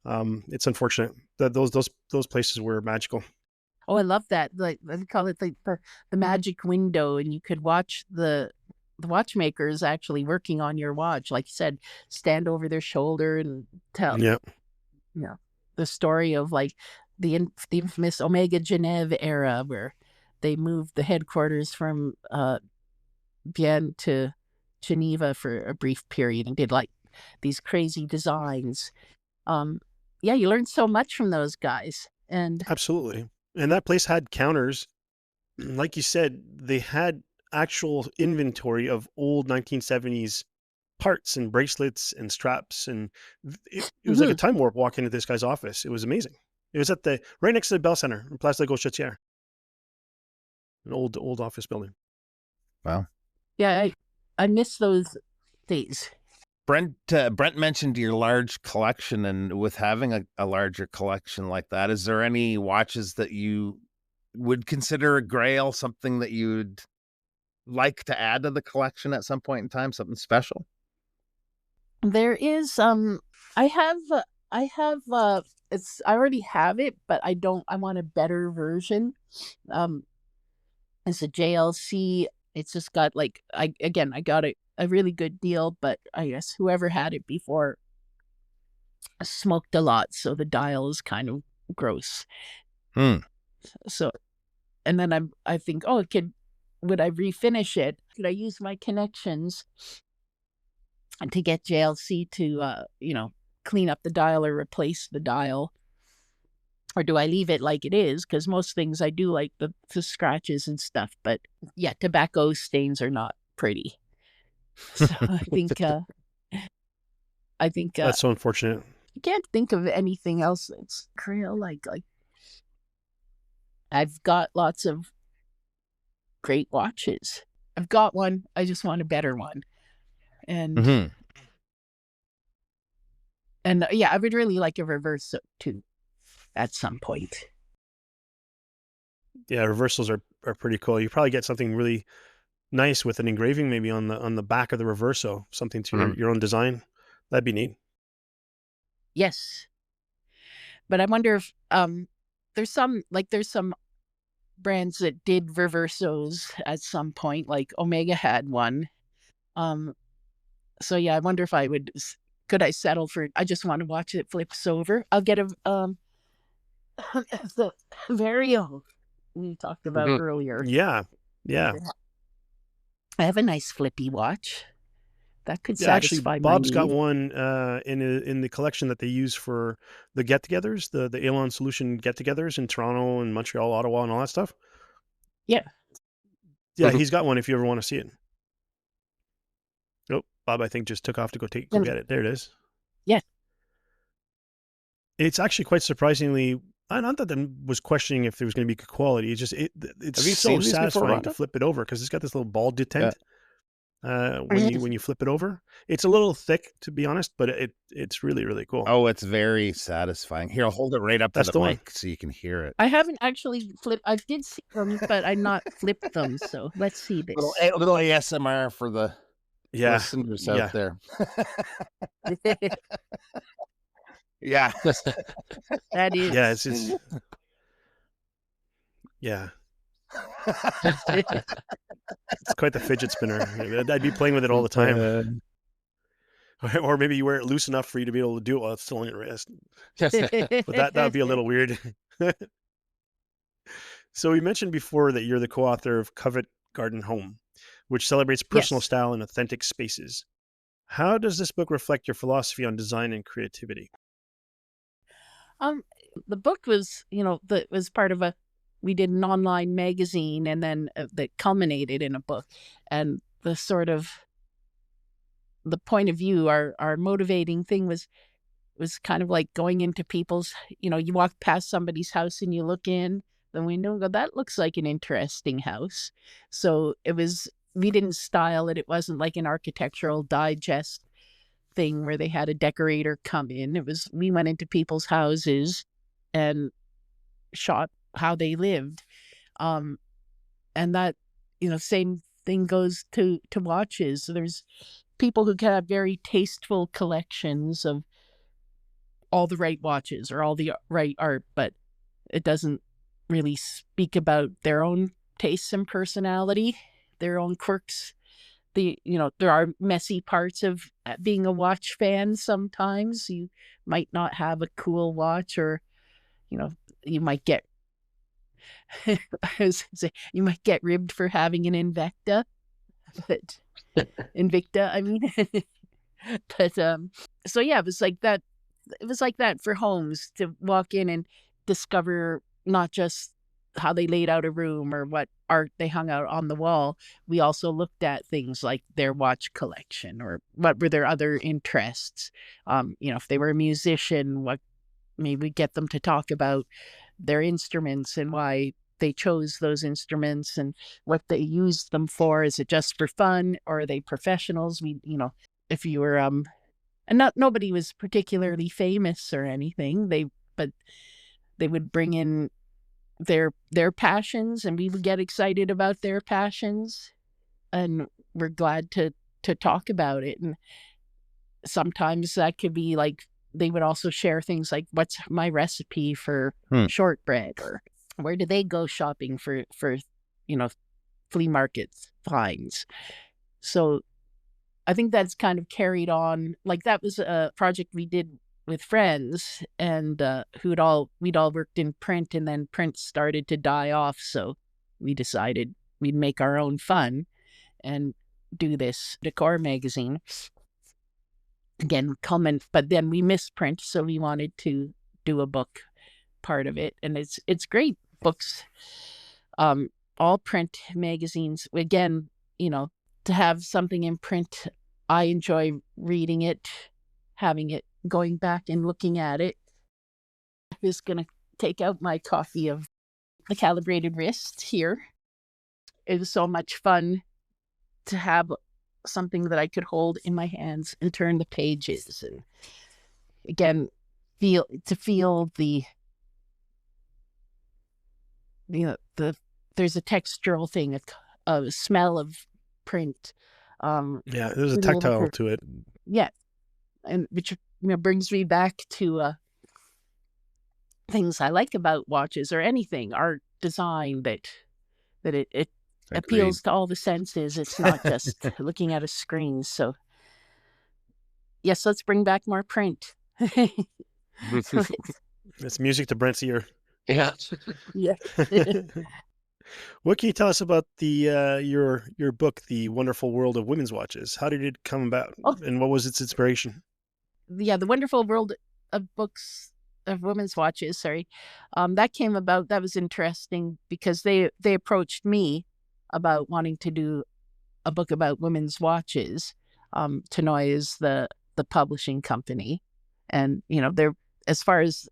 It's unfortunate that those places were magical. Oh, I love that. Like they call it the magic window, and you could watch the watchmakers actually working on your watch, like you said, stand over their shoulder and tell Yeah. The story of like the infamous Omega Genève era, where they moved the headquarters from Vienne to Geneva for a brief period and did like these crazy designs. Yeah, you learn so much from those guys. And Absolutely. And that place had counters. Like you said, they had actual inventory of old 1970s parts and bracelets and straps. And it was like a time warp walking into this guy's office. It was amazing. It was at right next to the Bell Center in Place de Gauchetière, an old office building. Wow. Yeah, I miss those days. Brent mentioned your large collection, and with having a larger collection like that, is there any watches that you would consider a grail, something that you'd like to add to the collection at some point in time, something special? There is I have I already have it, but I want a better version. It's a JLC. It's just got like I got a really good deal, but I guess whoever had it before smoked a lot, so the dial is kind of gross. So, and then I think, oh, would I refinish it? Could I use my connections to get JLC to clean up the dial or replace the dial? Or do I leave it like it is? Because most things I do like the scratches and stuff. But yeah, tobacco stains are not pretty. So I think that's so unfortunate. I can't think of anything else that's grail like. I've got lots of great watches. I've got one. I just want a better one. And And yeah, I would really like a reverse too at some point. Yeah, reversals are pretty cool. You probably get something really nice with an engraving maybe on the back of the reverso, something to your own design. That'd be neat. Yes. But I wonder if there's some brands that did reversos at some point, like Omega had one. So yeah, I wonder if could I settle for, I just want to watch it flips over. I'll get a the Vario we talked about earlier. Yeah. I have a nice flippy watch that could Yeah, actually, satisfy my Bob's got need. one in the collection that they use for the get-togethers, the Alon Solution get-togethers in Toronto and Montreal, Ottawa, and all that stuff. Yeah. Yeah, he's got one if you ever want to see it. Oh, Bob, I think just took off to go get it. There it is. Yeah. It's actually quite surprisingly. Not that I was questioning if there was going to be good quality. It's just it's Have you so seen these before, satisfying to Rhonda? flip it over because it's got this little ball detent. Yeah. When you flip it over, it's a little thick to be honest, but it's really, really cool. Oh, it's very satisfying. Here, I'll hold it right up to That's the the mic one. so you can hear it. I haven't actually flipped. I did see them, but I not flipped them. So let's see this. Little ASMR for the listeners out there. Yeah. That is. Yeah, it's yeah. It's quite the fidget spinner. I'd be playing with it all the time. Or maybe you wear it loose enough for you to be able to do it while it's still on your wrist. But that would be a little weird. So we mentioned before that you're the co-author of Covet Garden Home, which celebrates personal style and authentic spaces. How does this book reflect your philosophy on design and creativity? The book was, was part of we did an online magazine, and then that culminated in a book. And the sort of the point of view, our motivating thing was kind of like going into people's, you walk past somebody's house and you look in the window and go, that looks like an interesting house. So we didn't style it. It wasn't like an Architectural Digest thing where they had a decorator come in. We went into people's houses and shot how they lived. And that, same thing goes to watches. There's people who can have very tasteful collections of all the right watches or all the right art, but it doesn't really speak about their own tastes and personality, their own quirks. There are messy parts of being a watch fan. Sometimes you might not have a cool watch, or you might get you might get ribbed for having an Invicta, I mean. But so yeah, it was like that. It was like that for homes, to walk in and discover not just how they laid out a room or what art they hung out on the wall. We also looked at things like their watch collection, or what were their other interests. If they were a musician, what maybe get them to talk about their instruments and why they chose those instruments and what they used them for. Is it just for fun, or are they professionals? If you were and nobody was particularly famous or anything, but they would bring in their passions, and we would get excited about their passions, and we're glad to talk about it. And sometimes that could be like, they would also share things like, what's my recipe for shortbread, or where do they go shopping for flea markets finds. So I think that's kind of carried on. Like, that was a project we did with friends, and we'd all worked in print, and then print started to die off. So we decided we'd make our own fun and do this decor magazine. Again, but then we missed print, so we wanted to do a book part of it. And it's great. Books, all print magazines, again, to have something in print, I enjoy reading it, having it, going back and looking at it. I'm just going to take out my copy of The Calibrated Wrist here. It was so much fun to have something that I could hold in my hands and turn the pages. And again, feel the, there's a textural thing, a smell of print. Yeah, there's a Being able tactile to, to it. yeah, and which brings me back to things I like about watches or anything, art, design, that it Agreed. appeals to all the senses. It's not just looking at a screen. So yes, let's bring back more print. It's music to Brent's ear. Yeah. Yeah. What can you tell us about the your book, The Wonderful World of Women's Watches? How did it come about, Oh. and what was its inspiration? Yeah, The Wonderful World of Books of Women's Watches, sorry. That came about, that was interesting because they approached me about wanting to do a book about women's watches. Tanoy is the publishing company, and they're, as far as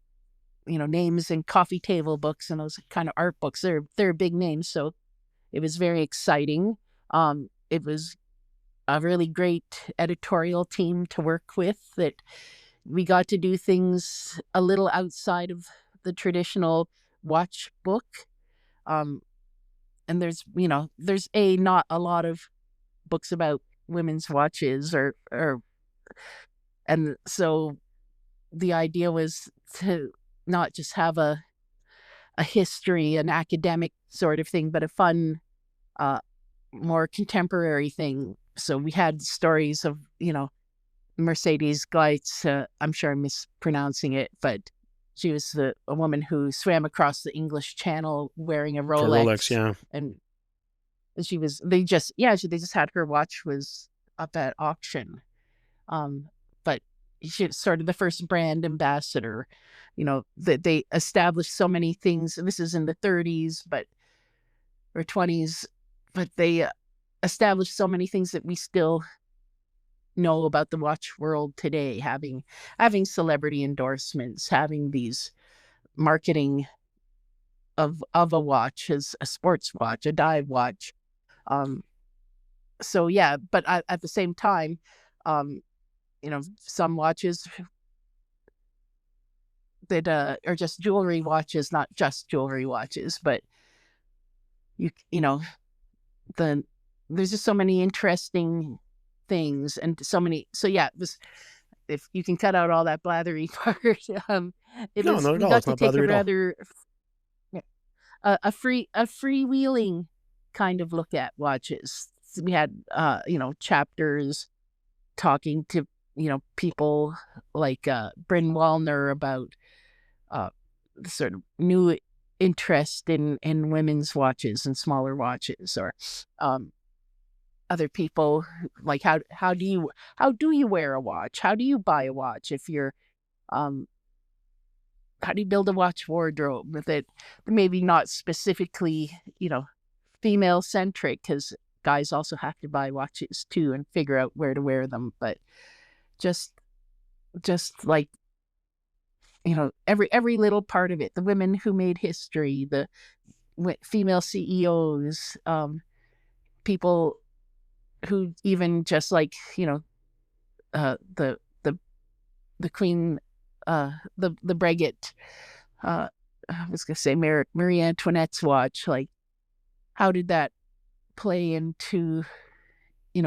names and coffee table books and those kind of art books, they're big names. So it was very exciting. It was a really great editorial team to work with, that we got to do things a little outside of the traditional watch book. And there's not a lot of books about women's watches, and so the idea was to not just have a history, an academic sort of thing, but a fun, more contemporary thing. So we had stories of, Mercedes Gleitz, I'm sure I'm mispronouncing it, but she was a woman who swam across the English Channel wearing a For Rolex. Rolex, yeah. And they just had, her watch was up at auction. But she's sort of the first brand ambassador, that they established so many things. This is in the 30s, or 20s, but they established so many things that we still know about the watch world today, having celebrity endorsements, having these marketing of a watch as a sports watch, a dive watch. So yeah, but at the same time, some watches that are just jewelry watches, not just jewelry watches, but there's just so many interesting things, and so yeah, it was, if you can cut out all that blathery part, No, not at we all. got It's to not take a blathery at all. rather a freewheeling kind of look at watches. So we had chapters talking to people like Bryn Wallner about the sort of new interest in women's watches and smaller watches, or other people like how do you wear a watch? How do you buy a watch? If you're how do you build a watch wardrobe with it? Maybe not specifically, female centric, because guys also have to buy watches too and figure out where to wear them. But just like, every little part of it, the women who made history, the female CEOs, people who even just like, the Queen, the Breguet, I was gonna say Marie Antoinette's watch, like how did that play into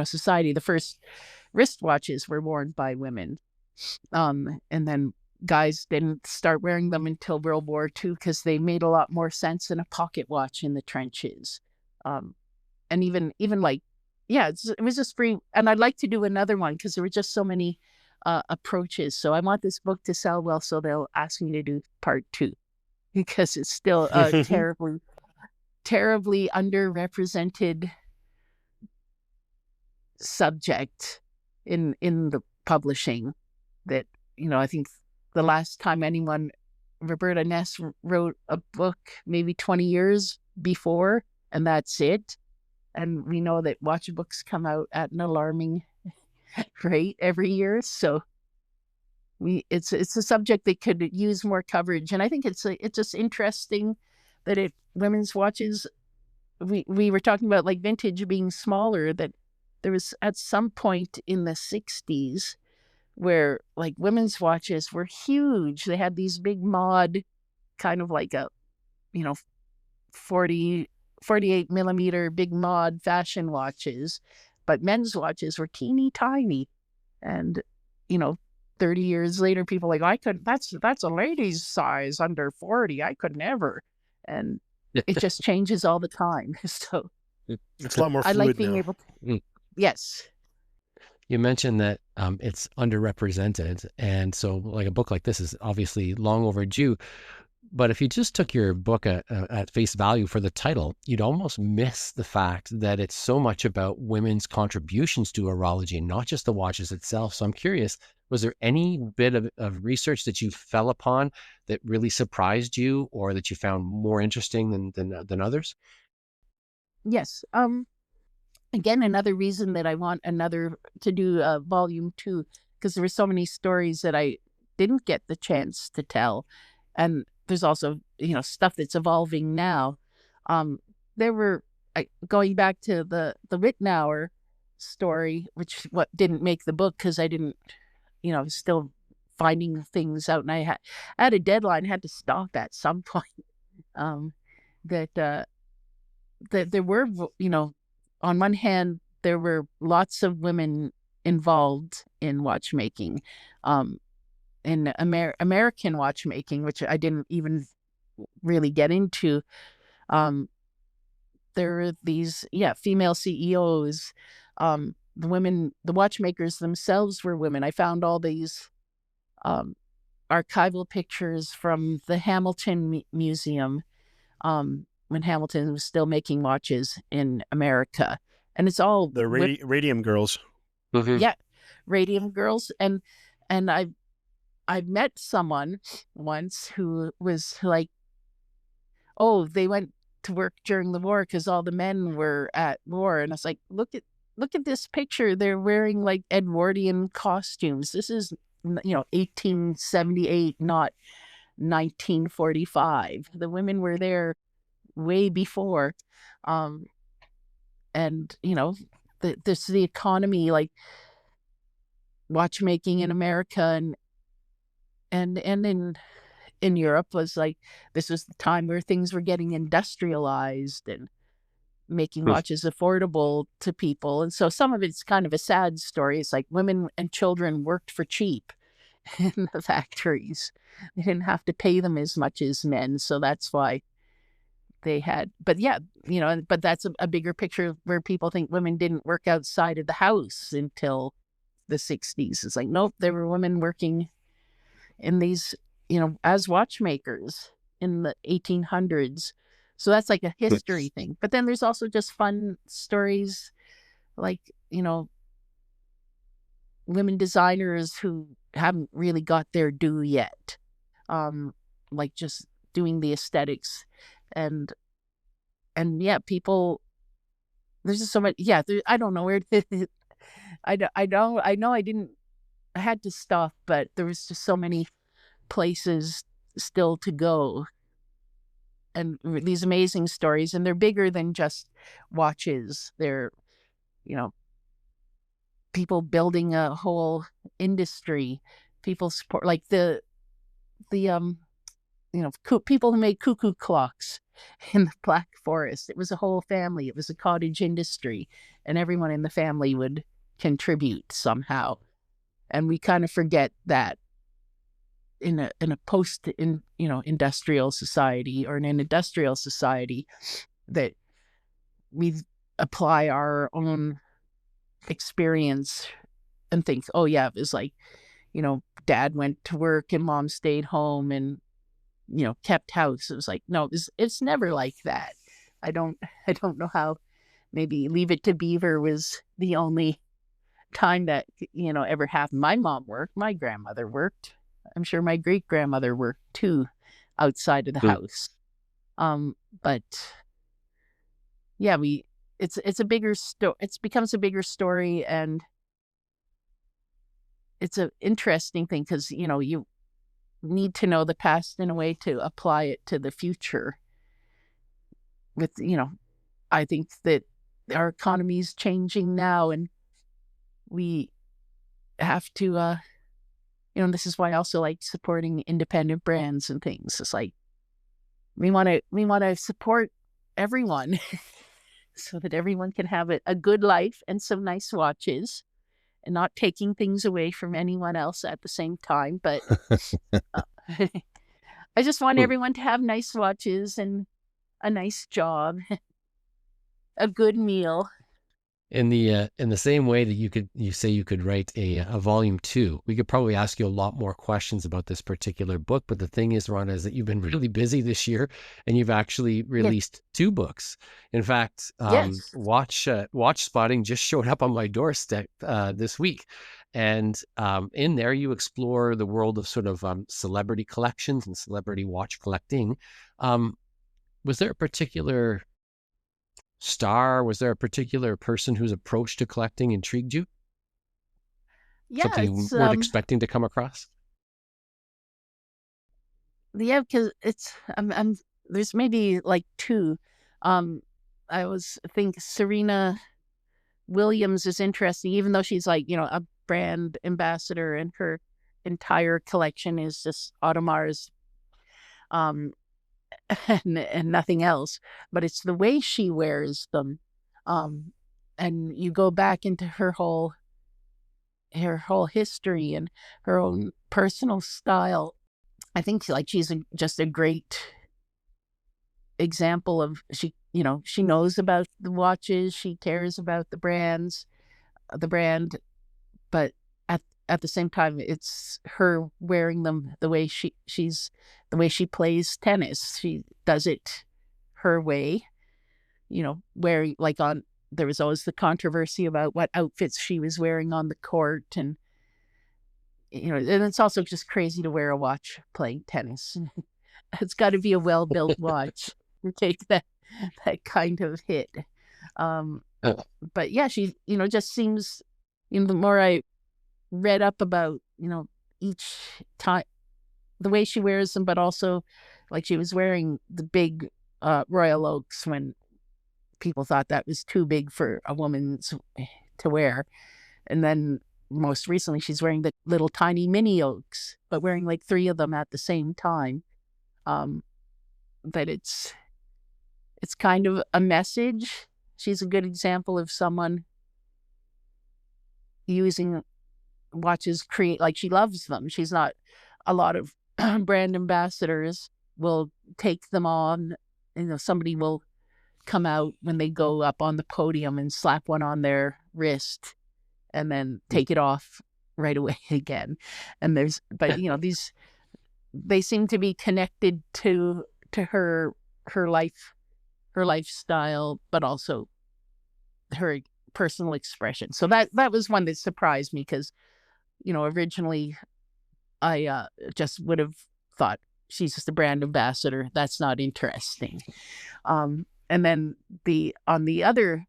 society? The first wristwatches were worn by women, and then guys didn't start wearing them until World War II, because they made a lot more sense than a pocket watch in the trenches. And even like, yeah, it was just free. And I'd like to do another one because there were just so many approaches. So I want this book to sell well, so they'll ask me to do part 2, because it's still a terribly underrepresented subject in the publishing. That I think the last time Roberta Ness wrote a book, maybe 20 years before, and that's it. And we know that watch books come out at an alarming rate every year. So it's a subject that could use more coverage. And I think it's just interesting that women's watches, we were talking about like vintage being smaller, that there was at some point in the 60s where like women's watches were huge. They had these big mod, kind of like a, you know, 48 millimeter big mod fashion watches, but men's watches were teeny tiny. And, you know, 30 years later, people are like, that's a lady's size under 40. I could never. And it just changes all the time. So It's a lot more I like fluid being now. able to, yes. You mentioned that it's underrepresented. And so like a book like this is obviously long overdue. But if you just took your book at face value for the title, you'd almost miss the fact that it's so much about women's contributions to horology and not just the watches itself. So I'm curious, was there any bit of research that you fell upon that really surprised you or that you found more interesting than others? Yes. Again, another reason that I want to do volume 2, because there were so many stories that I didn't get the chance to tell. And there's also, you know, stuff that's evolving now. There were, going back to the Rittenauer story, which didn't make the book because I didn't, you know, I was still finding things out, and I had a deadline, had to stop at some point. Um, that that there were, you know, on one hand, there were lots of women involved in watchmaking, in American watchmaking, which I didn't even really get into. There were these, female CEOs. The watchmakers themselves were women. I found all these archival pictures from the Hamilton Museum, when Hamilton was still making watches in America. And it's all The Radium Girls. Mm-hmm. yeah, Radium Girls. And I met someone once who was like, oh, they went to work during the war because all the men were at war. And I was like, look at this picture. They're wearing like Edwardian costumes. This is, you know, 1878, not 1945. The women were there way before. And you know, the economy, like watchmaking in America and in Europe, was like, this was the time where things were getting industrialized and making watches affordable to people. And so some of it's kind of a sad story. It's like women and children worked for cheap in the factories. They didn't have to pay them as much as men. So that's why they had, but yeah, you know, but that's a bigger picture where people think women didn't work outside of the house until the 60s. It's like, nope, there were women working in these, you know, as watchmakers in the 1800s. So that's like a history thing. But then there's also just fun stories, like, you know, women designers who haven't really got their due yet, like just doing the aesthetics. And yeah, people, there's just so much. Yeah, I don't know where I know I had to stop, but there was just so many places still to go, and these amazing stories, and they're bigger than just watches. They're, you know, people building a whole industry, people support, like the you know, people who made cuckoo clocks in the Black Forest. It was a whole family. It was a cottage industry, and everyone in the family would contribute somehow. And we kind of forget that in a industrial society, or in an industrial society, that we apply our own experience and think, oh yeah, it was like, you know, dad went to work and mom stayed home and, you know, kept house. It was like, no, it's never like that. I don't know how. Maybe Leave It to Beaver was the only time that, you know, ever happened. My mom worked, my grandmother worked. I'm sure my great grandmother worked too, outside of the house. But yeah, it's a bigger story. It becomes a bigger story, and it's an interesting thing because, you know, you need to know the past in a way to apply it to the future. With, you know, I think that our economy is changing now, and we have to this is why I also like supporting independent brands and things. It's like we want to support everyone so that everyone can have a good life and some nice watches, and not taking things away from anyone else at the same time. But I just want everyone to have nice watches and a nice job, a good meal. In the same way that you say you could write a volume 2, we could probably ask you a lot more questions about this particular book. But the thing is, Rhonda, is that you've been really busy this year, and you've actually released 2 books. In fact, Yes. Watch Spotting just showed up on my doorstep this week, and in there you explore the world of sort of celebrity collections and celebrity watch collecting. Was there a particular star? Was there a particular person whose approach to collecting intrigued you? Yeah, Something you it's weren't expecting to come across? because it's there's maybe like 2. I think Serena Williams is interesting, even though she's like, a brand ambassador and her entire collection is just Audemars, um, and nothing else. But it's the way she wears them, and you go back into her whole history and her own personal style. I think like she's just a great example of she knows about the watches, she cares about the brand, but at the same time, it's her wearing them the way she's the way she plays tennis. She does it her way, wearing like on. There was always the controversy about what outfits she was wearing on the court, and and it's also just crazy to wear a watch playing tennis. It's got to be a well-built watch to take that kind of hit. But yeah, she, just seems, the more I read up about, each time, the way she wears them, but also like she was wearing the big Royal Oaks when people thought that was too big for a woman to wear. And then most recently, she's wearing the little tiny mini Oaks, but wearing like 3 of them at the same time. That it's kind of a message. She's a good example of someone using watches like she loves them. She's not, a lot of brand ambassadors will take them on. Somebody will come out when they go up on the podium and slap one on their wrist and then take it off right away again. And but these, they seem to be connected to her lifestyle, but also her personal expression. So that was one that surprised me, because originally I just would have thought she's just a brand ambassador. That's not interesting. And then on the other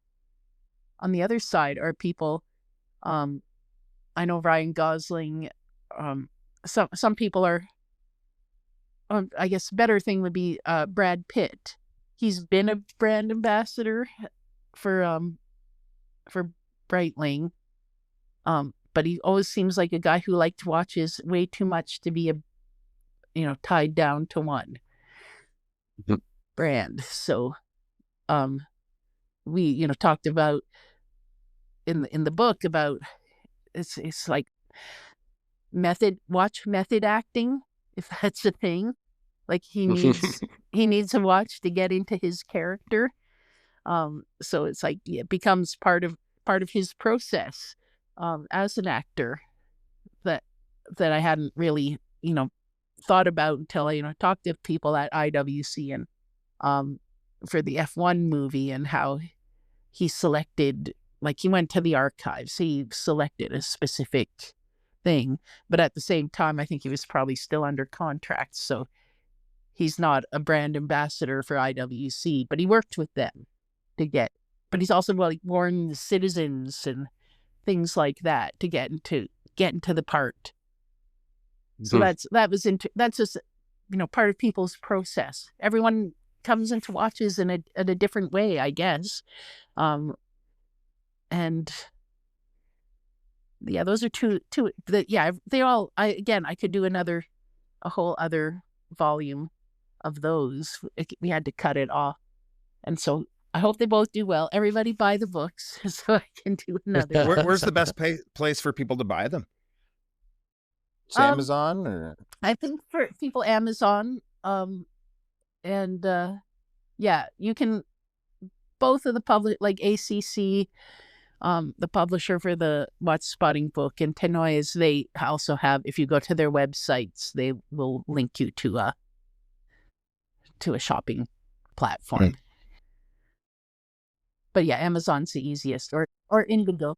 side are people. I know Ryan Gosling. Some people are. I guess better thing would be Brad Pitt. He's been a brand ambassador for Breitling, but he always seems like a guy who liked watches way too much to be tied down to one brand. So we talked about in the book about it's like watch method acting, if that's a thing. Like he needs a watch to get into his character. So it's like it becomes part of his process as an actor that I hadn't really thought about until I talked to people at IWC and for the F1 movie, and how he selected, like he went to the archives, he selected a specific thing, but at the same time I think he was probably still under contract, so he's not a brand ambassador for IWC, but he worked with them but he's also worn the Citizens and things like that to get into the part. So that's just part of people's process. Everyone comes into watches in a different way, I guess. And yeah, those are two. They all. I could do a whole other volume of those. We had to cut it off, and so I hope they both do well. Everybody buy the books so I can do another. Where's the best place for people to buy them? Is Amazon or? I think for people, Amazon. And yeah, you can both of the public, like ACC, the publisher for the Watch Spotting book, and Tenoy's, they also have, if you go to their websites, they will link you to a shopping platform. But yeah, Amazon's the easiest, or Indigo.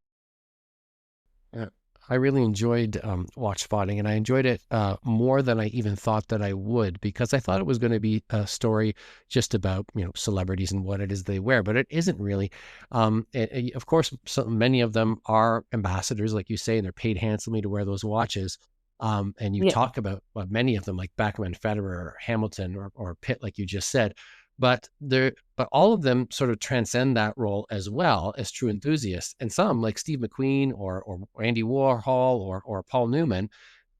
I really enjoyed Watch Spotting, and I enjoyed it more than I even thought that I would, because I thought it was going to be a story just about, celebrities and what it is they wear, but it isn't really. Of course, many of them are ambassadors, like you say, and they're paid handsomely to wear those watches. And you talk about many of them, like Beckman, Federer, or Hamilton, or Pitt, like you just said. But all of them sort of transcend that role as well as true enthusiasts. And some, like Steve McQueen or Andy Warhol or Paul Newman,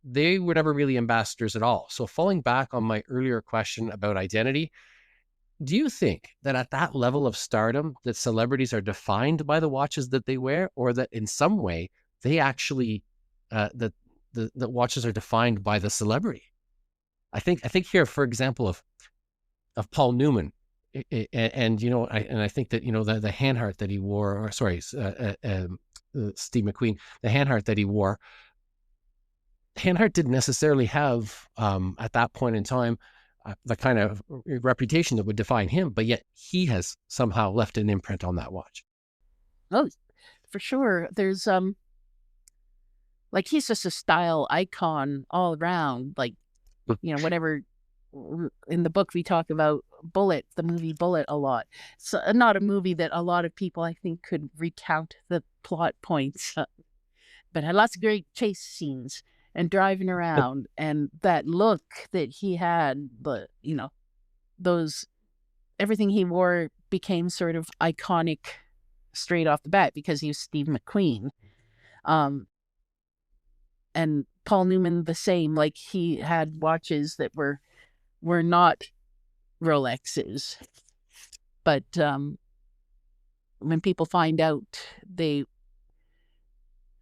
they were never really ambassadors at all. So falling back on my earlier question about identity, do you think that at that level of stardom that celebrities are defined by the watches that they wear, or that in some way they actually that the watches are defined by the celebrity? I think here, for example, of Paul Newman, and I think that the Handheart that he wore, or sorry, Steve McQueen, the Handheart that he wore, Handheart didn't necessarily have at that point in time the kind of reputation that would define him, but yet he has somehow left an imprint on that watch. Oh, for sure. There's like, he's just a style icon all around. Like, whatever. In the book we talk about Bullet, the movie Bullet, a lot. So not a movie that a lot of people, I think, could recount the plot points, but had lots of great chase scenes and driving around, and that look that he had, those, everything he wore became sort of iconic straight off the bat because he was Steve McQueen. And Paul Newman the same. Like, he had watches that were not Rolexes, but when people find out it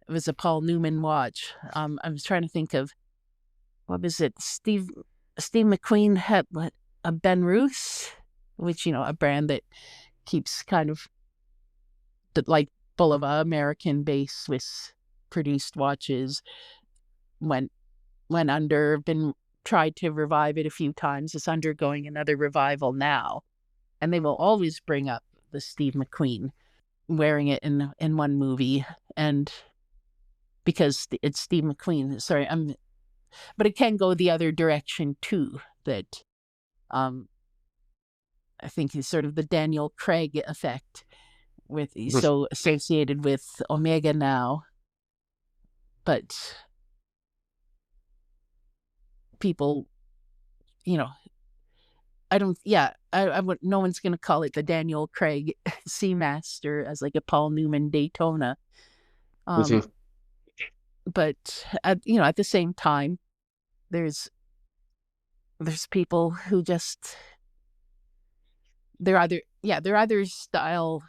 was a Paul Newman watch, I was trying to think of, what was it? Steve McQueen had a Ben Ruth, which, a brand that keeps kind of like Bulova, American-based Swiss-produced watches, went under, tried to revive it a few times. It's undergoing another revival now. And they will always bring up the Steve McQueen wearing it in one movie. And because it's Steve McQueen, sorry, but it can go the other direction too, that I think is sort of the Daniel Craig effect, he's so associated with Omega now. But people, I would, no one's going to call it the Daniel Craig Seamaster as like a Paul Newman Daytona. But at the same time, there's people who just, they're either style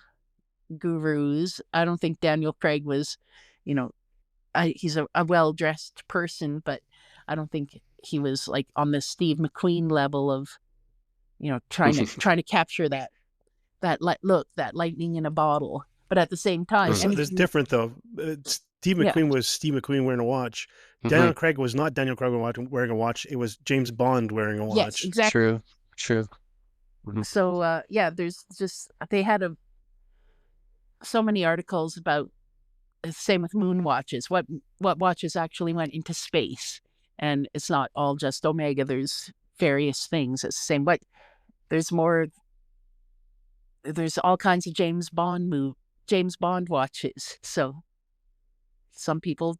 gurus. I don't think Daniel Craig was, he's a well-dressed person, but I don't think he was like on the Steve McQueen level of, trying to capture that look, that lightning in a bottle. But at the same time, there's different though. Steve McQueen was Steve McQueen wearing a watch. Daniel Craig was not Daniel Craig wearing a watch. It was James Bond wearing a watch. Yes, exactly. True. So there's just, they had so many articles about, same with moon watches, what watches actually went into space. And it's not all just Omega. There's various things. It's the same, but there's more. There's all kinds of James Bond watches. So some people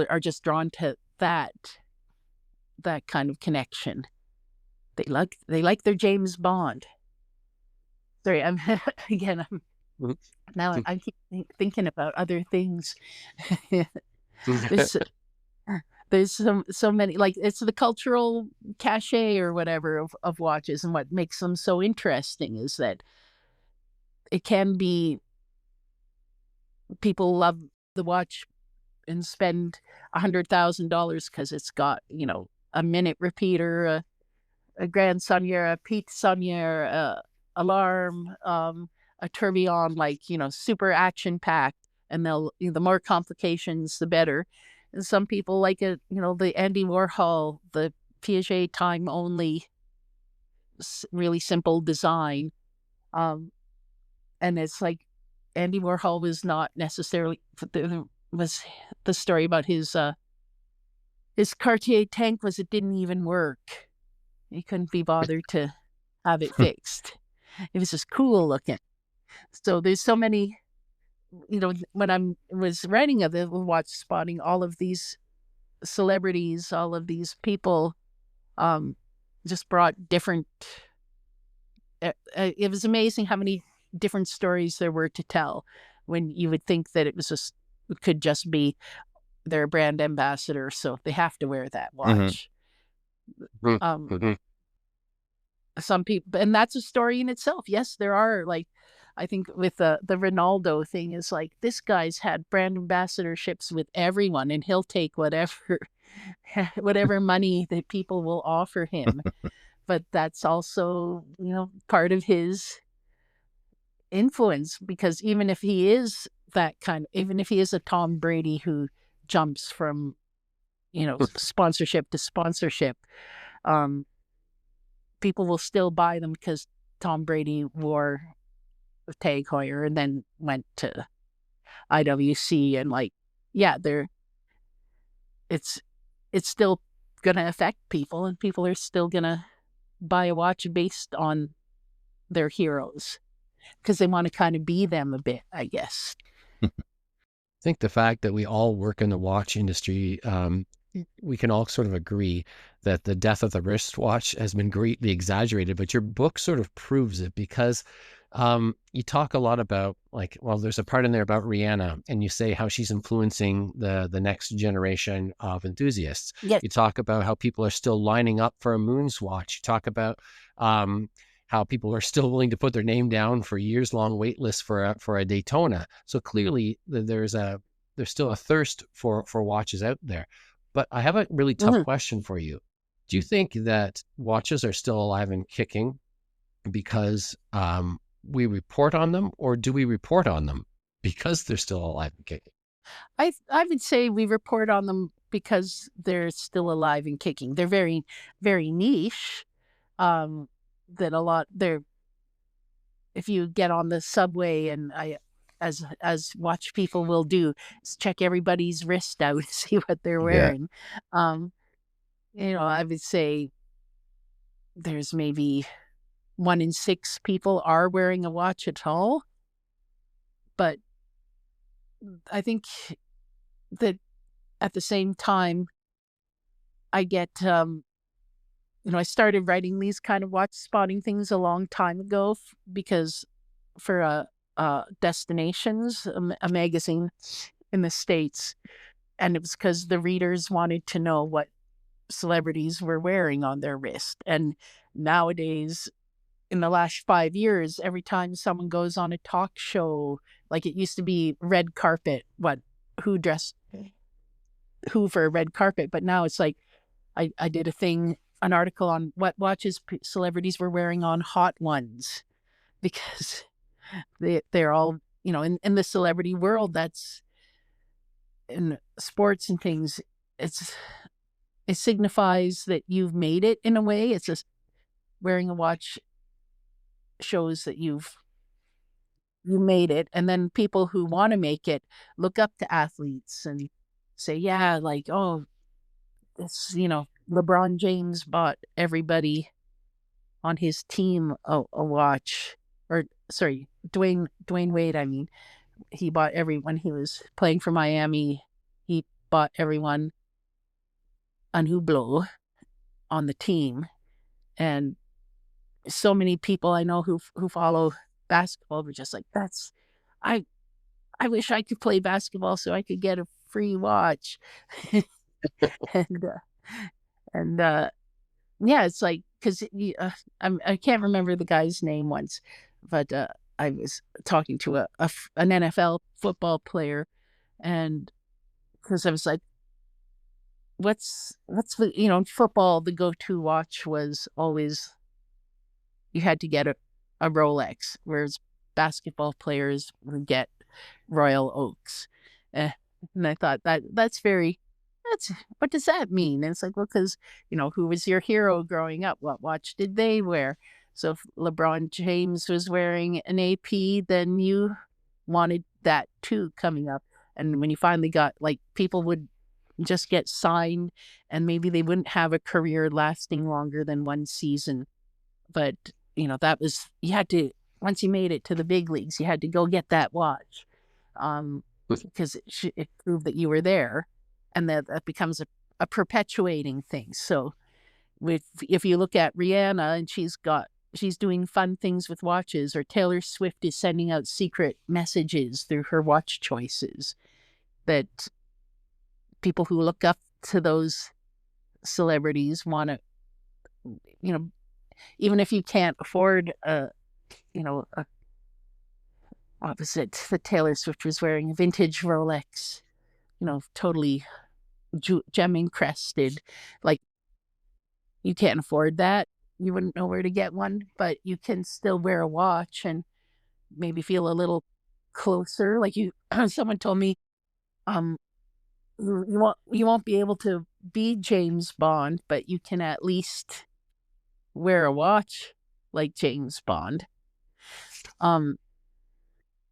are just drawn to that kind of connection. They like their James Bond. Sorry, I'm keep thinking about other things. There's there's so many, like, it's the cultural cachet or whatever of watches, and what makes them so interesting is that it can be, people love the watch and spend $100,000 because it's got, a minute repeater, a Grand Sonnier, a Pete Sonnier, alarm, a tourbillon, like, super action packed, and the more complications, the better. And some people like it, the Andy Warhol, the Piaget time only, really simple design. Um, and it's like Andy Warhol was not necessarily, there was the story about his Cartier tank was, it didn't even work. He couldn't be bothered to have it fixed. It was just cool looking. So there's so many, when I was writing of the watch spotting, all of these celebrities, all of these people, just brought different. It was amazing how many different stories there were to tell, when you would think that it could just be their brand ambassador, so they have to wear that watch. Mhm. Some people, and that's a story in itself. Yes, there are, like, I think with the Ronaldo thing is like, this guy's had brand ambassadorships with everyone, and he'll take whatever whatever money that people will offer him. But that's also, part of his influence, because even if he is even if he is a Tom Brady who jumps from, sponsorship to sponsorship, people will still buy them because Tom Brady wore a Tag Heuer and then went to IWC, and, like, yeah, it's still gonna affect people, and people are still gonna buy a watch based on their heroes because they want to kind of be them a bit, I guess. I think the fact that we all work in the watch industry, we can all sort of agree that the death of the wristwatch has been greatly exaggerated, but your book sort of proves it, because you talk a lot about, like, well, there's a part in there about Rihanna, and you say how she's influencing the next generation of enthusiasts. Yes. You talk about how people are still lining up for a Moon's watch. You talk about how people are still willing to put their name down for years-long wait lists for a Daytona. So clearly there's still a thirst for watches out there. But I have a really tough question for you. Do you think that watches are still alive and kicking because we report on them, or do we report on them because they're still alive and kicking? I would say we report on them because they're still alive and kicking. They're very, very niche. That a lot they're If you get on the subway, and as watch people will do, is check everybody's wrist out, see what they're wearing. I would say there's maybe 1 in 6 people are wearing a watch at all. But I think that at the same time, I get, I started writing these kind of watch spotting things a long time ago, because for Destinations, a magazine in the States, and it was because the readers wanted to know what celebrities were wearing on their wrist. And nowadays, in the last 5 years, every time someone goes on a talk show, like, it used to be red carpet, who dressed who for a red carpet, but now it's like, I did an article on what watches celebrities were wearing on Hot Ones, because they're all, in the celebrity world, that's in sports and things, it signifies that you've made it in a way. It's just wearing a watch shows that you made it. And then people who want to make it look up to athletes and say, yeah, like, oh, this, LeBron James bought everybody on his team a watch, or sorry, Dwayne Wade. I mean, he bought everyone. He was playing for Miami. He bought everyone an Hublot on the team. And so many people I know who follow basketball were just like, I wish I could play basketball so I could get a free watch. and yeah, it's like, because I can't remember the guy's name once, but I was talking to an NFL football player, and because I was like, what's the, in football, the go-to watch was always, you had to get a Rolex, whereas basketball players would get Royal Oaks. And I thought that's what does that mean? And it's like, well, because, who was your hero growing up? What watch did they wear? So if LeBron James was wearing an AP, then you wanted that too coming up. And when you finally got, like, people would just get signed, and maybe they wouldn't have a career lasting longer than one season. But, that was, you had to, once you made it to the big leagues, you had to go get that watch. Because it proved that you were there, and that becomes a perpetuating thing. So if you look at Rihanna, and she's doing fun things with watches, or Taylor Swift is sending out secret messages through her watch choices, that people who look up to those celebrities want to, even if you can't afford what was it that Taylor Swift was wearing? A vintage Rolex, totally gem encrusted. Like, you can't afford that. You wouldn't know where to get one, but you can still wear a watch and maybe feel a little closer. Like, someone told me, you won't be able to be James Bond, but you can at least wear a watch like James Bond.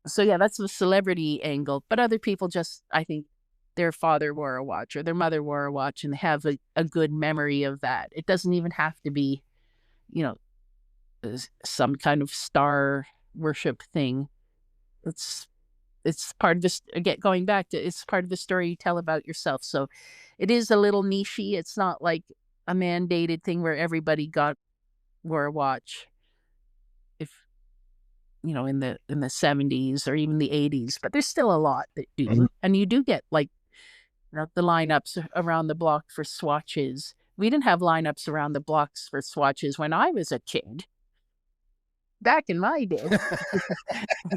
So yeah, that's the celebrity angle. But other people just, I think, their father wore a watch or their mother wore a watch, and they have a good memory of that. It doesn't even have to be, some kind of star worship thing. It's part of this, again, going back to, it's part of the story you tell about yourself. So it is a little nichey. It's not like a mandated thing where everybody wore a watch. If in the 70s or even the 80s, but there's still a lot that do. Mm-hmm. And you do get, like, the lineups around the block for swatches. We didn't have lineups around the blocks for swatches when I was a kid. Back in my day,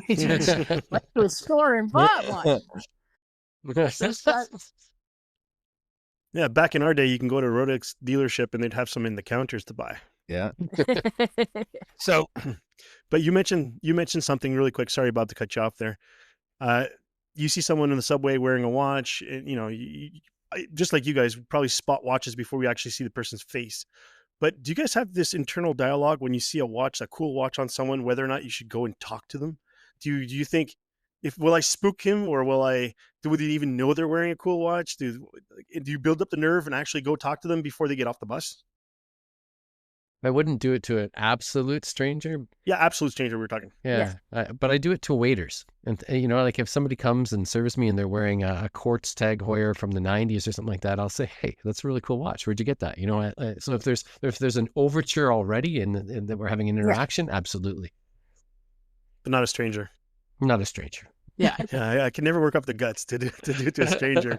we just went to a store and bought one. Yeah, back in our day, you can go to a Rolex dealership and they'd have some in the counters to buy. Yeah. So, but you mentioned something really quick. Sorry about to cut you off there. You see someone in the subway wearing a watch, and, just like you guys, probably spot watches before we actually see the person's face. But do you guys have this internal dialogue when you see a cool watch on someone, whether or not you should go and talk to them? Do you think, will I spook him, or do they even know they're wearing a cool watch? Do you build up the nerve and actually go talk to them before they get off the bus? I wouldn't do it to an absolute stranger. Yeah, absolute stranger we're talking. Yeah. But I do it to waiters. And, like if somebody comes and serves me and they're wearing a quartz Tag Heuer from the 90s or something like that, I'll say, hey, that's a really cool watch. Where'd you get that? So if there's an overture already and that we're having an interaction, absolutely. But not a stranger. Not a stranger. Yeah. Yeah, I can never work up the guts to do it to a stranger.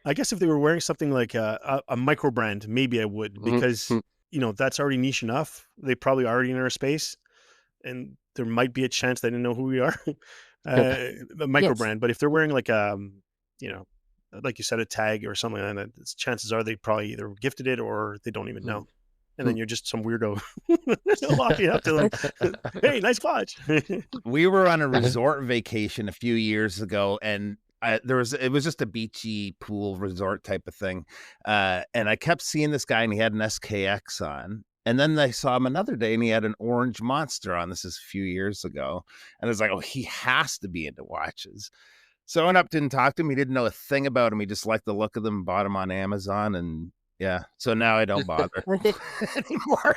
I guess if they were wearing something like a micro brand, maybe I would, because that's already niche enough. They probably already in our space, and there might be a chance they didn't know who we are. A micro brand, but if they're wearing like like you said, a tag or something like that, chances are they probably either gifted it or they don't even know. And then you're just some weirdo walking up to them. Hey, nice watch. We were on a resort vacation a few years ago, and it was just a beachy pool resort type of thing. And I kept seeing this guy, and he had an SKX on. And then I saw him another day, and he had an orange Monster on. This is a few years ago. And I was like, oh, he has to be into watches. So I went up, didn't talk to him. He didn't know a thing about him. He just liked the look of them, bought them on Amazon. And yeah, so now I don't bother anymore.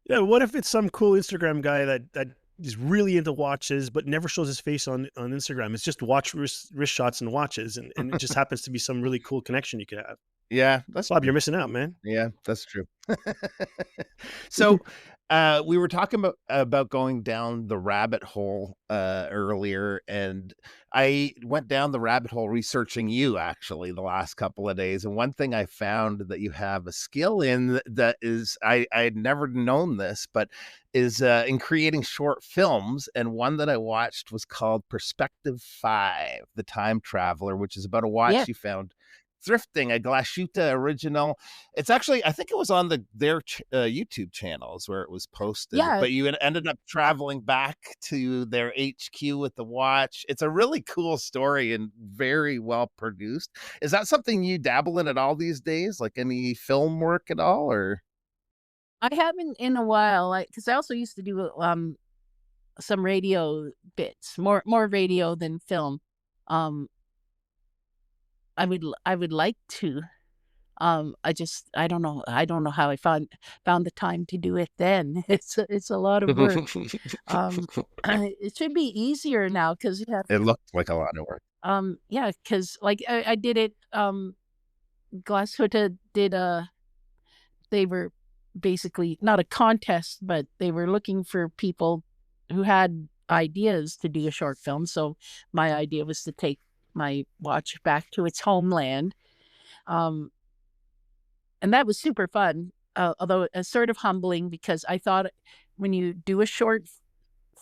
Yeah, what if it's some cool Instagram guy that is really into watches but never shows his face on Instagram? It's just watch wrist shots and watches, and it just happens to be some really cool connection you could have. Yeah, that's Bob, you're missing out, man. Yeah, that's true. So We were talking about going down the rabbit hole earlier, and I went down the rabbit hole researching you actually the last couple of days. And one thing I found that you have a skill in that is I had never known this, but is in creating short films. And one that I watched was called Perspective 5, The Time Traveler, which is about a watch Yeah. you found thrifting, a Glashuta original. It's actually, I think it was on their YouTube channels where it was posted. Yeah. But you ended up traveling back to their HQ with the watch. It's a really cool story and very well produced. Is that something you dabble in at all these days? Like any film work at all, or? I haven't in a while, because I also used to do some radio bits, more radio than film. I would like to. I don't know how I found the time to do it then. It's a lot of work. It should be easier now because you have. It looked like a lot of work. Yeah, because like I did it. Glashuta did they were basically not a contest, but they were looking for people who had ideas to do a short film. So my idea was to take my watch back to its homeland. And that was super fun, although sort of humbling because I thought when you do a short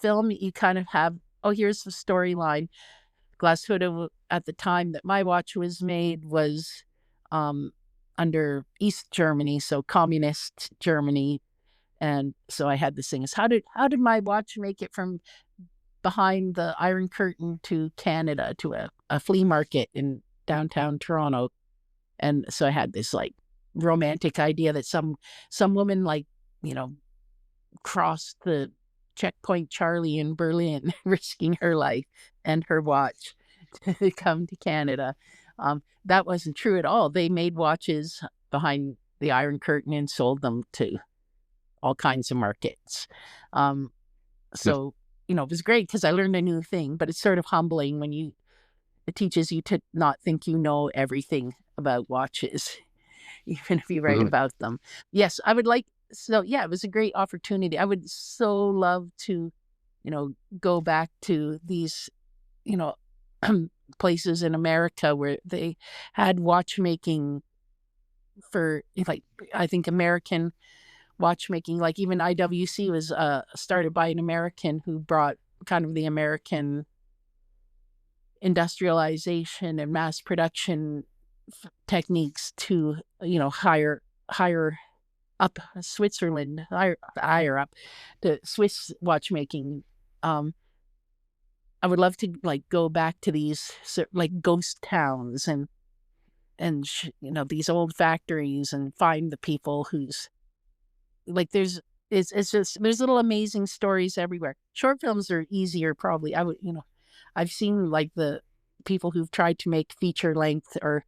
film, you kind of have, oh, here's the storyline. Glashuta at the time that my watch was made was under East Germany, so communist Germany. And so I had this thing is how did my watch make it from behind the Iron Curtain to Canada to a flea market in downtown Toronto? And so I had this like romantic idea that some woman like, crossed the checkpoint Charlie in Berlin, risking her life and her watch to come to Canada. That wasn't true at all. They made watches behind the Iron Curtain and sold them to all kinds of markets. So, it was great because I learned a new thing, but it's sort of humbling when it teaches you to not think you know everything about watches, even if you write about them. Yes, I would like, so yeah, it was a great opportunity. I would so love to, go back to these, places in America where they had watchmaking for, like, I think American watchmaking, like even IWC was started by an American who brought kind of the American industrialization and mass production techniques to, higher up Switzerland, higher up to Swiss watchmaking. I would love to like go back to these like ghost towns and these old factories and find the people who's like it's just there's little amazing stories everywhere. Short films are easier probably. I would I've seen like the people who've tried to make feature length or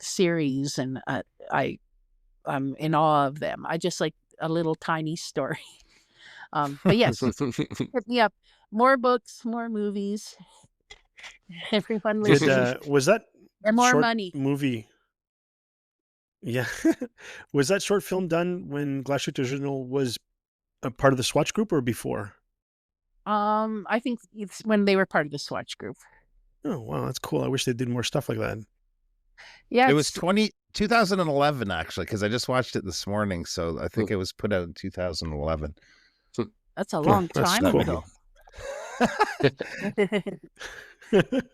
series, and I'm in awe of them. I just like a little tiny story. But yes, hit me up. More books, more movies. Everyone listening. Was that and more short money. movie? Yeah. Was that short film done when Glashuta Original was a part of the Swatch Group or before? I think it's when they were part of the Swatch Group. Oh, wow. That's cool. I wish they did more stuff like that. Yeah. It was 2011, actually, because I just watched it this morning. So I think it was put out in 2011. That's a long time ago.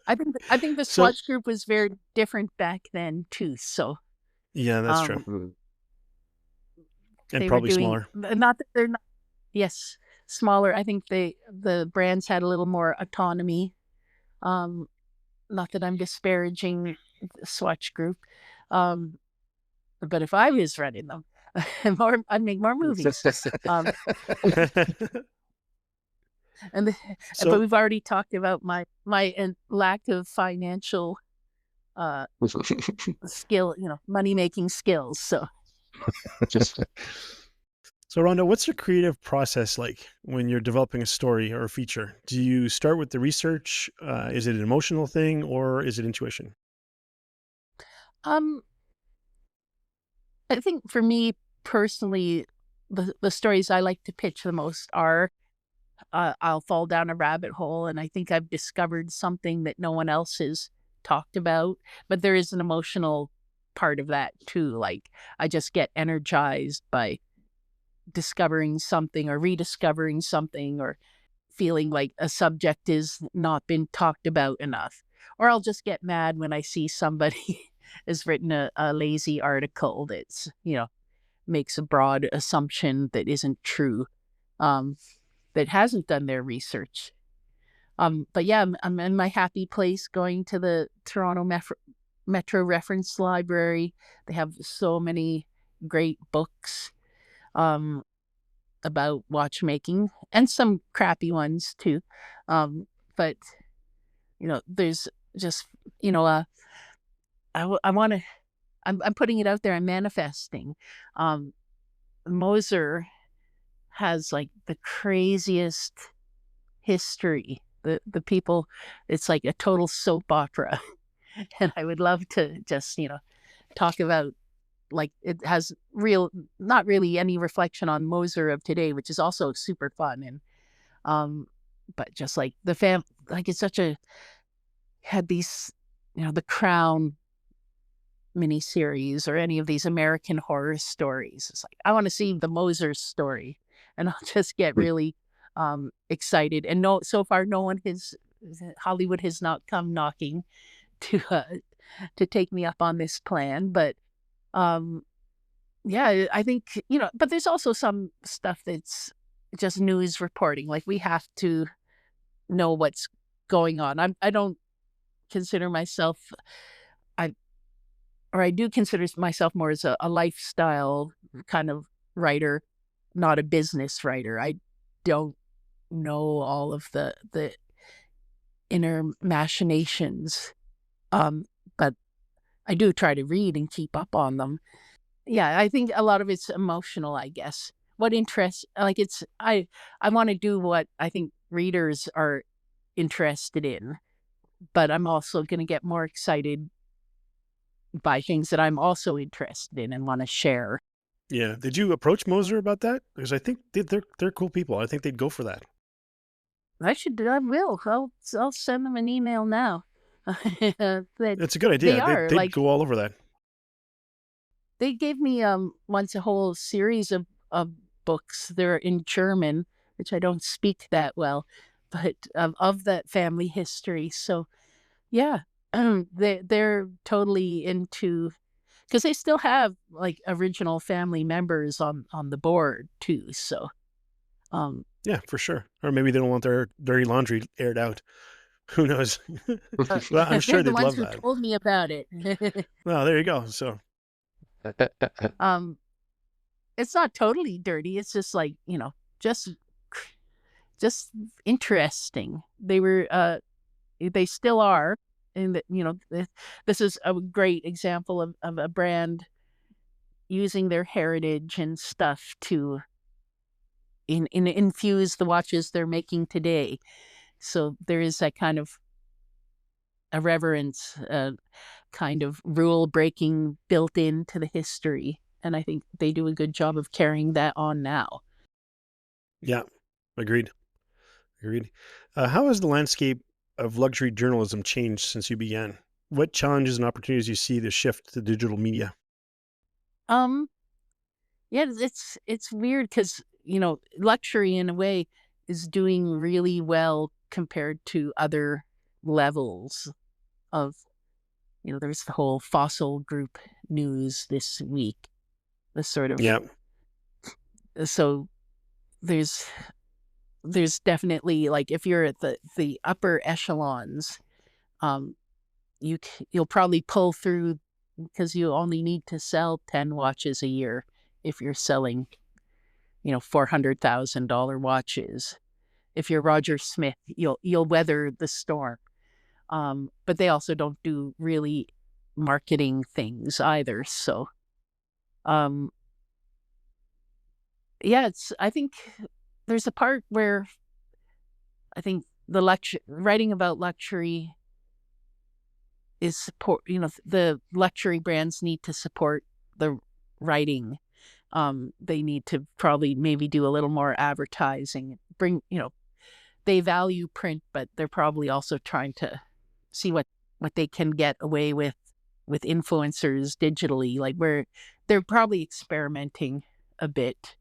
I think the Swatch Group was very different back then too. So yeah, that's true. And probably smaller. Not that they're not. Yes, smaller. I think the brands had a little more autonomy. Not that I'm disparaging the Swatch Group, but if I was running them, I'd make more movies. But we've already talked about my lack of financial skill, money making skills. So Rhonda, what's your creative process like when you're developing a story or a feature? Do you start with the research? Is it an emotional thing or is it intuition? I think for me personally, the stories I like to pitch the most are I'll fall down a rabbit hole and I think I've discovered something that no one else has talked about. But there is an emotional part of that too. Like I just get energized by discovering something or rediscovering something or feeling like a subject is not been talked about enough. Or I'll just get mad when I see somebody has written a lazy article that's, makes a broad assumption that isn't true, that hasn't done their research. But yeah, I'm in my happy place going to the Toronto Metro Reference Library. They have so many great books about watchmaking and some crappy ones too. But there's just I want to. I'm putting it out there. I'm manifesting. Moser has like the craziest history. The people, it's like a total soap opera, and I would love to just talk about, like, it has not really any reflection on Moser of today, which is also super fun, and but just like like it's such a had these the Crown miniseries or any of these American horror stories. It's like I want to see the Moser story, and I'll just get really excited. And so far, no one has Hollywood has not come knocking to take me up on this plan. But yeah, I think But there's also some stuff that's just news reporting. Like we have to know what's going on. I don't consider myself. I do consider myself more as a lifestyle kind of writer, not a business writer. I don't know all of the inner machinations, but I do try to read and keep up on them. Yeah, I think a lot of it's emotional, I guess. What interests, like I want to do what I think readers are interested in, but I'm also going to get more excited by things that I'm also interested in and want to share. Yeah. Did you approach Moser about that? Because I think they're cool people. I think they'd go for that. I will. I'll send them an email now. It's a good They idea. are They'd like go all over that. they gave me once a whole series of books. They're in German, which I don't speak that well, but of that family history. So yeah, they're totally into, because they still have like original family members on the board too. So Yeah, for sure. Or maybe they don't want their dirty laundry aired out. Who knows? Well, I'm they're sure the they'd ones love who that. told me about it. Well, there you go. So um it's not totally dirty. It's just like, just just interesting. They still are. And that, this is a great example of a brand using their heritage and stuff to infuse the watches they're making today. So there is that kind of a reverence, kind of rule breaking built into the history. And I think they do a good job of carrying that on now. yeah, agreed. Agreed. How has the landscape of luxury journalism changed since you began? What challenges and opportunities do you see the shift to digital media? Um, yeah, it's weird because luxury in a way is doing really well compared to other levels of there's the whole fossil group news this week. The sort of Yeah, so there's definitely, like, if you're at the upper echelons, um, you'll probably pull through because you only need to sell 10 watches a year if you're selling, $400,000 watches. If you're Roger Smith, you'll weather the storm. But they also don't do really marketing things either. So, um, yeah, I think there's a part where I think writing about luxury is support. The luxury brands need to support the writing. They need to probably maybe do a little more advertising. They value print, but they're probably also trying to see what they can get away with influencers digitally. Like they're probably experimenting a bit.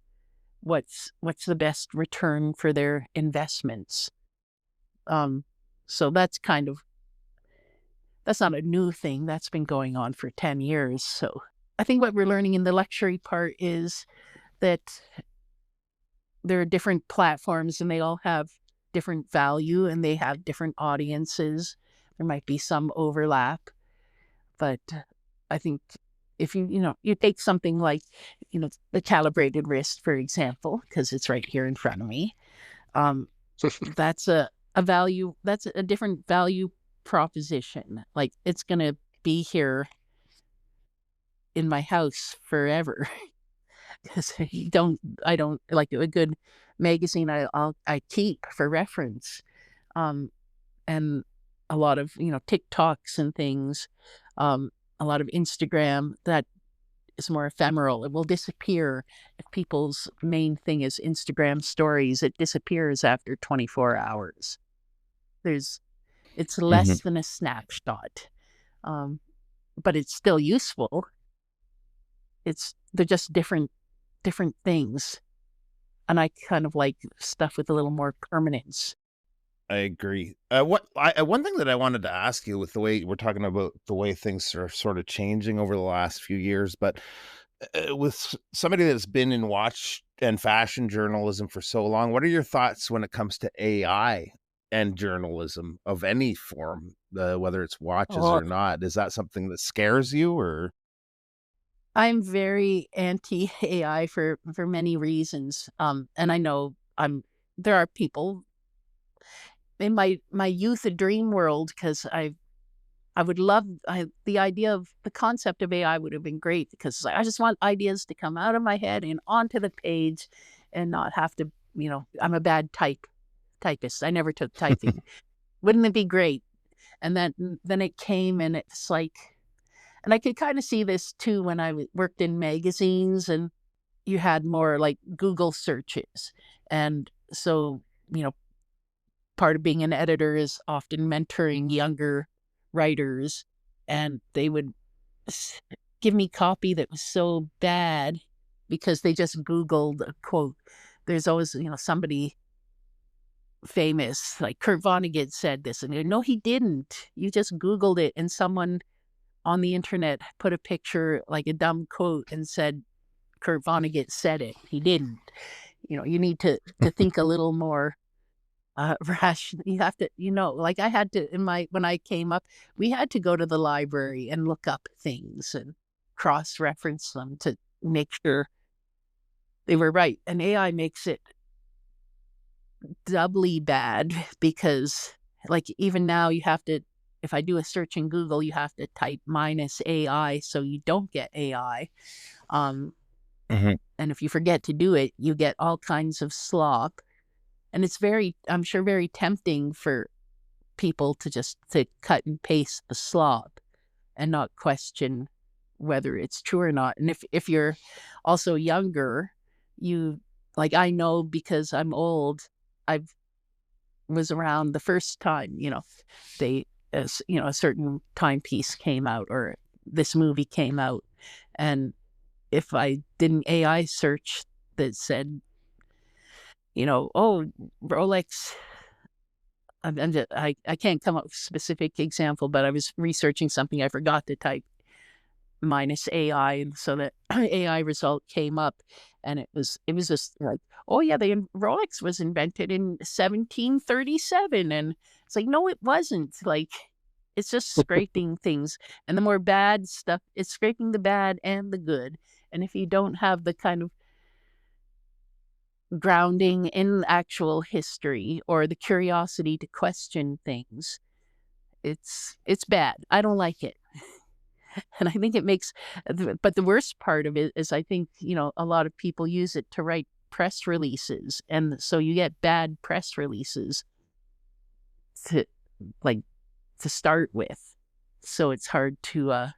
What's the best return for their investments? So that's not a new thing. That's been going on for 10 years. So I think what we're learning in the luxury part is that there are different platforms and they all have different value and they have different audiences. There might be some overlap, but I think if you take something like, the calibrated wrist, for example, because it's right here in front of me, that's a value, that's a different value proposition. Like it's going to be here in my house forever. Because I don't like a good magazine. I keep for reference, and a lot of TikToks and things, a lot of Instagram that is more ephemeral. It will disappear if people's main thing is Instagram stories. It disappears after 24 hours. It's less than a snapshot, but it's still useful. They're just different things, and I kind of like stuff with a little more permanence. I agree. One thing that I wanted to ask you, with the way we're talking about the way things are sort of changing over the last few years, but with somebody that's been in watch and fashion journalism for so long, what are your thoughts when it comes to AI and journalism of any form, whether it's watches or not? Is that something that scares you, or? I'm very anti-AI for many reasons. And I know there are people in my youth, a dream world, because I would love the idea of the concept of AI would have been great, because I just want ideas to come out of my head and onto the page and not have to, I'm a bad typist. I never took typing. Wouldn't it be great? And then it came, and it's like, and I could kind of see this too when I worked in magazines and you had more like Google searches. And so, part of being an editor is often mentoring younger writers, and they would give me copy that was so bad because they just Googled a quote. There's always, somebody famous, like Kurt Vonnegut said this, and no, he didn't. You just Googled it, and someone on the internet put a picture, like a dumb quote, and said Kurt Vonnegut said it. He didn't. You need to think a little more rational. You have to, like I had to when I came up, we had to go to the library and look up things and cross-reference them to make sure they were right. And AI makes it doubly bad because, like, even now you have to, if I do a search in Google, you have to type -AI so you don't get AI. And if you forget to do it, you get all kinds of slop. And it's I'm sure very tempting for people to cut and paste the slop and not question whether it's true or not. And if you're also younger, like I know because I'm old, I was around the first time, a certain timepiece came out or this movie came out. And if I did an AI search that said, oh, Rolex, I can't come up with a specific example, but I was researching something, I forgot to type -AI, and so the AI result came up, and it was just like, oh yeah, the Rolex was invented in 1737, and it's like, no, it wasn't. Like, it's just scraping things, and the more bad stuff, it's scraping the bad and the good. And if you don't have the kind of grounding in actual history or the curiosity to question things, it's bad. I don't like it. And I think it makes, but the worst part of it is I think, a lot of people use it to write press releases. And so you get bad press releases to start with. So it's hard to,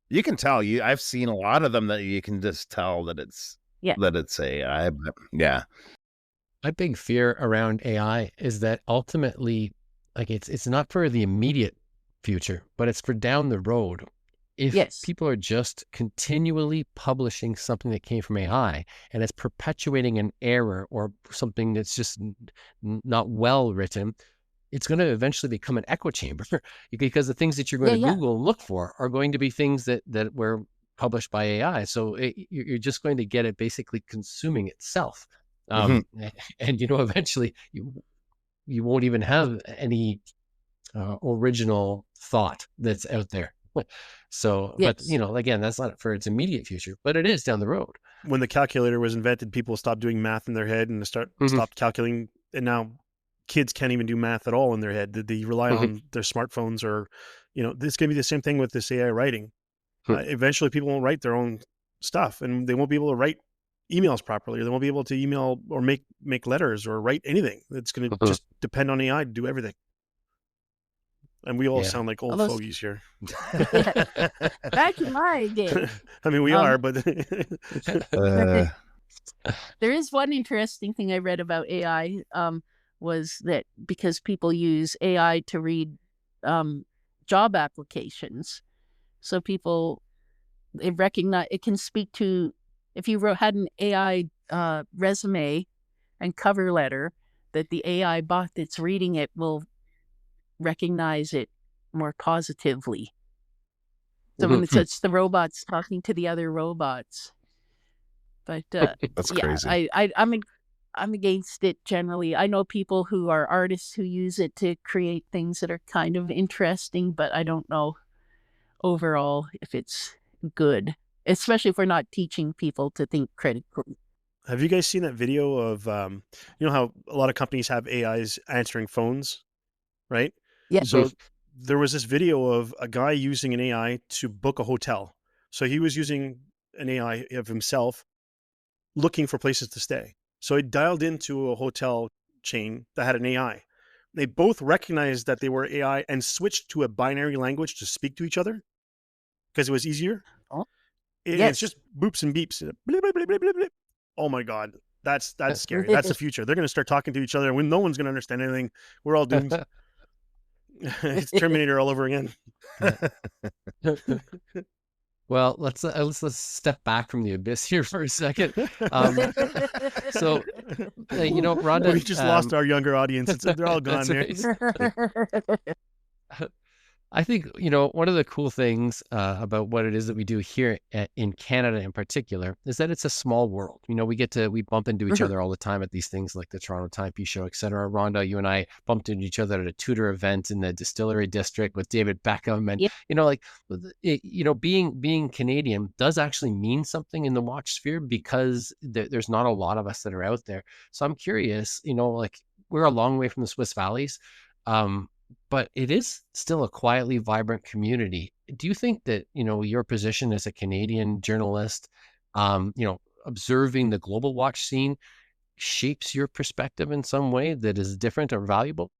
you can tell, I've seen a lot of them that you can just tell that it's Yeah. that it's AI, but yeah. My big fear around AI is that ultimately, like it's not for the immediate future, but it's for down the road. If Yes. people are just continually publishing something that came from AI and it's perpetuating an error or something that's just not well written, it's going to eventually become an echo chamber because the things that you're going to Google and look for are going to be things that were published by AI. So you're just going to get it basically consuming itself. And eventually you won't even have any original thought that's out there. So, but again, that's not for its immediate future, but it is down the road. When the calculator was invented, people stopped doing math in their head and stopped calculating. And now kids can't even do math at all in their head. They rely on their smartphones, or, this is going to be the same thing with this AI writing. Eventually people won't write their own stuff, and they won't be able to write emails properly, or they won't be able to email or make letters or write anything. It's going to just depend on AI to do everything. And we all sound like old fogies here. Back in my day. I mean, we are, but there is one interesting thing I read about AI, was that because people use AI to read job applications, so it can speak to, if you had an AI resume and cover letter, that the AI bot that's reading it will recognize it more positively. So when it's the robots talking to the other robots. But that's crazy. I'm against it generally. I know people who are artists who use it to create things that are kind of interesting, but I don't know overall if it's good, especially if we're not teaching people to think critically. Have you guys seen that video of, how a lot of companies have AIs answering phones, right? Yeah. So there was this video of a guy using an AI to book a hotel. So he was using an AI of himself looking for places to stay. So he dialed into a hotel chain that had an AI. They both recognized that they were AI and switched to a binary language to speak to each other because it was easier. Oh. It's just boops and beeps. Bleep, bleep, bleep, bleep, bleep. Oh my God. That's scary. That's the future. They're going to start talking to each other when no one's going to understand anything. We're all doomed. It's Terminator all over again. Well, let's step back from the abyss here for a second. So, Rhonda, we just lost our younger audience. They're all gone there. I think, one of the cool things about what it is that we do here in Canada in particular is that it's a small world. We bump into each other all the time at these things like the Toronto Timepiece Show, et cetera. Rhonda, you and I bumped into each other at a Tudor event in the Distillery District with David Beckham. And, being Canadian does actually mean something in the watch sphere because there's not a lot of us that are out there. So I'm curious, we're a long way from the Swiss Valleys. But it is still a quietly vibrant community. Do you think that, your position as a Canadian journalist, observing the global watch scene shapes your perspective in some way that is different or valuable?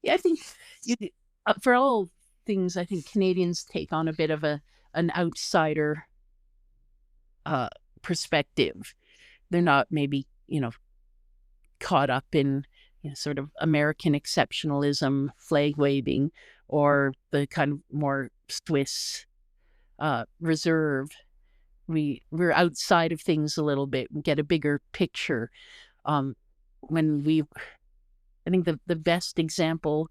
Yeah, I think for all things, I think Canadians take on a bit of an outsider perspective. They're not maybe, caught up in sort of American exceptionalism, flag waving, or the kind of more Swiss reserve. We're outside of things a little bit and get a bigger picture. I think the best example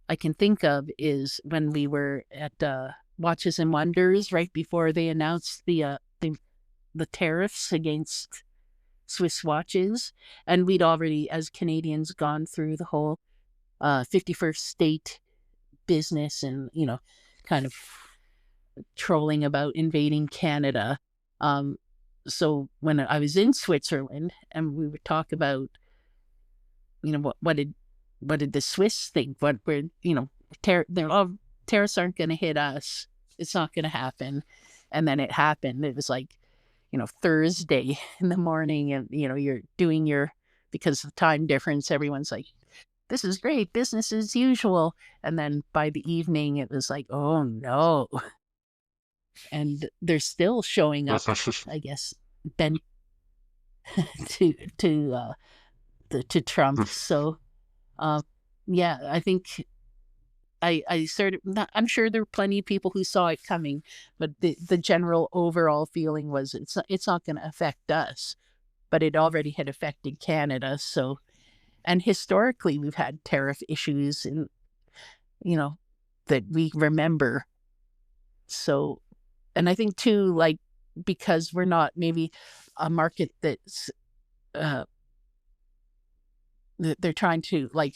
I can think of is when we were at Watches and Wonders right before they announced the tariffs against Swiss watches, and we'd already, as Canadians, gone through the whole 51st state business and kind of trolling about invading Canada. So when I was in Switzerland and we would talk about what did the Swiss think, tariffs aren't going to hit us, it's not going to happen, and then it happened. It was like Thursday in the morning, and you're doing because of time difference, everyone's like, this is great, business as usual, and then by the evening it was like, oh no. and they're still showing up, I guess, bent to to Trump. So yeah, I think I sort of I'm sure there were plenty of people who saw it coming, but the general overall feeling was it's not going to affect us, but it already had affected Canada. So, and historically we've had tariff issues in, you know, that we remember. So, and I think too, like, because we're not maybe a market that's they're trying to, like,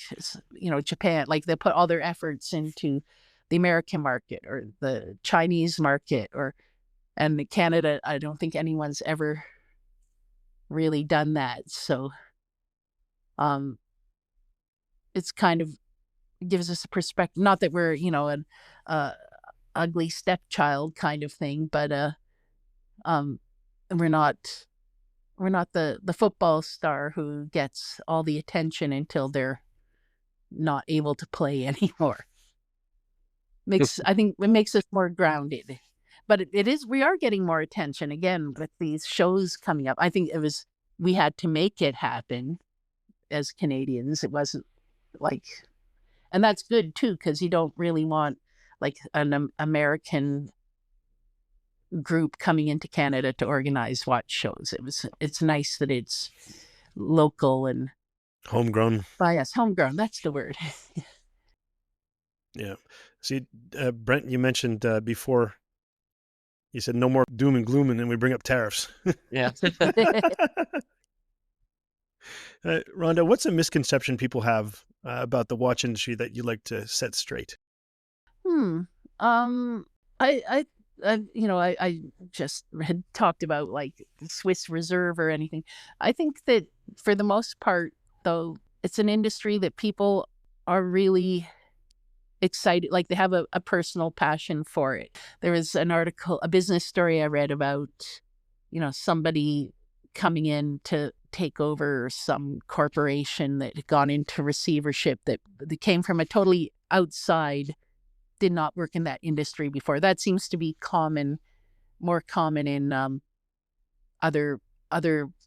you know, Japan, like they put all their efforts into the American market or the Chinese market, or and Canada, I don't think anyone's ever really done that. So it's kind of gives us a perspective, not that we're, you know, an ugly stepchild kind of thing, but um we're not the football star who gets all the attention until they're not able to play anymore. I think it makes us more grounded. But it is, we are getting more attention again with these shows coming up. I think we had to make it happen as Canadians. It wasn't like, and that's good too, because you don't really want like an American group coming into Canada to organize watch shows. It's nice that it's local and Homegrown. by us. Homegrown, that's the word. Yeah. See, Brent, you mentioned before, you said no more doom and gloom, and then we bring up tariffs. Yeah. Rhonda, what's a misconception people have about the watch industry that you'd like to set straight? I you know, I just had talked about like the Swiss Reserve or anything. I think that for the most part, though, it's an industry that people are really excited, like they have a personal passion for it. There was an article, a business story I read about, you know, somebody coming in to take over some corporation that had gone into receivership that came from a totally outside, did not work in that industry before. That seems to be more common in other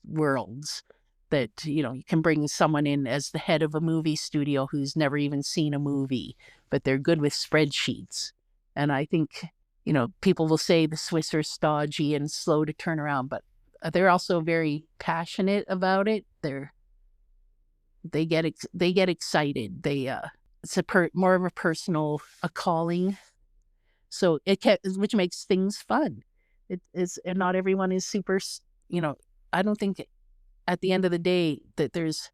worlds, that, you know, you can bring someone in as the head of a movie studio who's never even seen a movie, but they're good with spreadsheets. And I think, you know, people will say the Swiss are stodgy and slow to turn around, but they're also very passionate about it. They get excited. It's more of a personal calling. So which makes things fun. It is, and not everyone is super, you know, I don't think at the end of the day that there's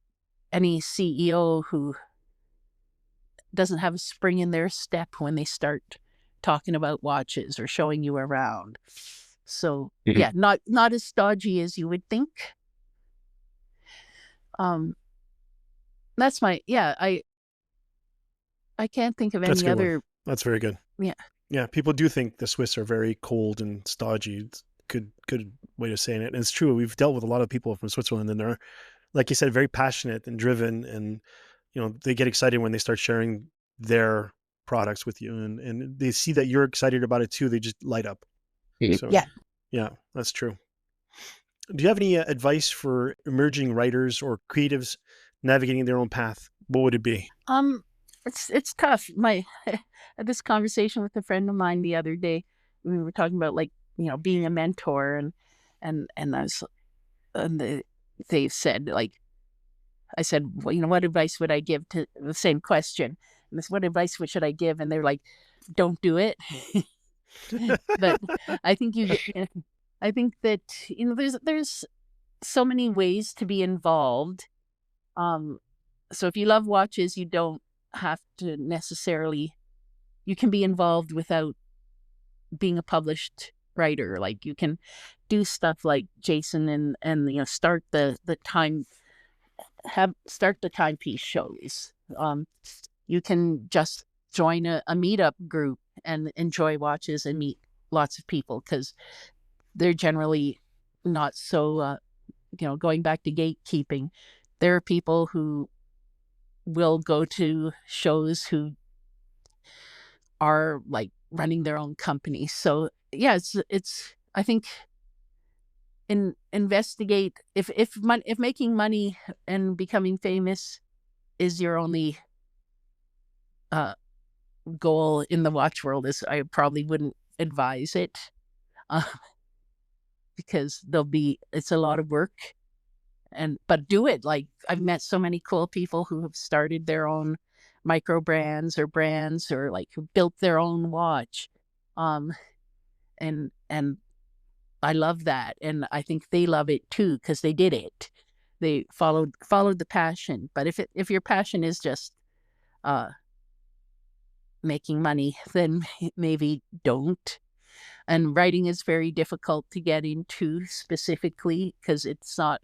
any CEO who doesn't have a spring in their step when they start talking about watches or showing you around. So yeah, not as stodgy as you would think. That's my, yeah, I can't think of any other. That's very good. Yeah. Yeah, people do think the Swiss are very cold and stodgy. It's good way of saying it. And it's true. We've dealt with a lot of people from Switzerland, and they're, like you said, very passionate and driven, and you know, they get excited when they start sharing their products with you, and they see that you're excited about it too. They just light up. So yeah, that's true. Do you have any advice for emerging writers or creatives navigating their own path? What would it be? It's tough. I had this conversation with a friend of mine the other day. We were talking about, like, you know, being a mentor, and they said, like, I said, well, you know, what advice would I give to the same question? And this, what advice should I give? And they're like, don't do it. But I think I think that, you know, there's so many ways to be involved. So if you love watches, you don't have to necessarily, you can be involved without being a published writer. Like, you can do stuff like Jason and you know, start the timepiece shows. You can just join a meetup group and enjoy watches and meet lots of people, because they're generally not so you know, going back to gatekeeping, there are people who will go to shows who are like running their own company. So yeah, it's I think investigate if making money and becoming famous is your only goal in the watch world, is I probably wouldn't advise it, uh, because it's a lot of work. But do it. Like, I've met so many cool people who have started their own micro brands or like who built their own watch. And I love that. And I think they love it too, because they did it. They followed the passion. But if your passion is just making money, then maybe don't. And writing is very difficult to get into specifically, because it's how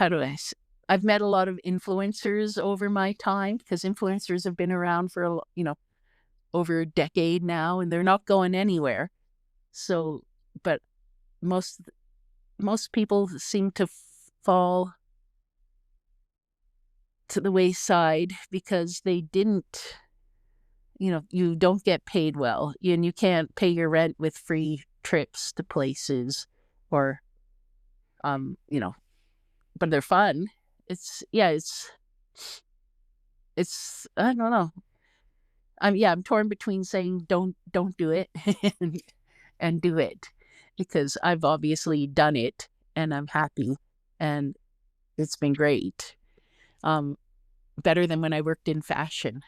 do I've met a lot of influencers over my time, because influencers have been around for over a decade now, and they're not going anywhere. So, but most people seem to fall to the wayside because they didn't, you don't get paid well, and you can't pay your rent with free trips to places, or but they're fun. It's I don't know. I'm torn between saying don't do it and do it, because I've obviously done it and I'm happy and it's been great. Better than when I worked in fashion,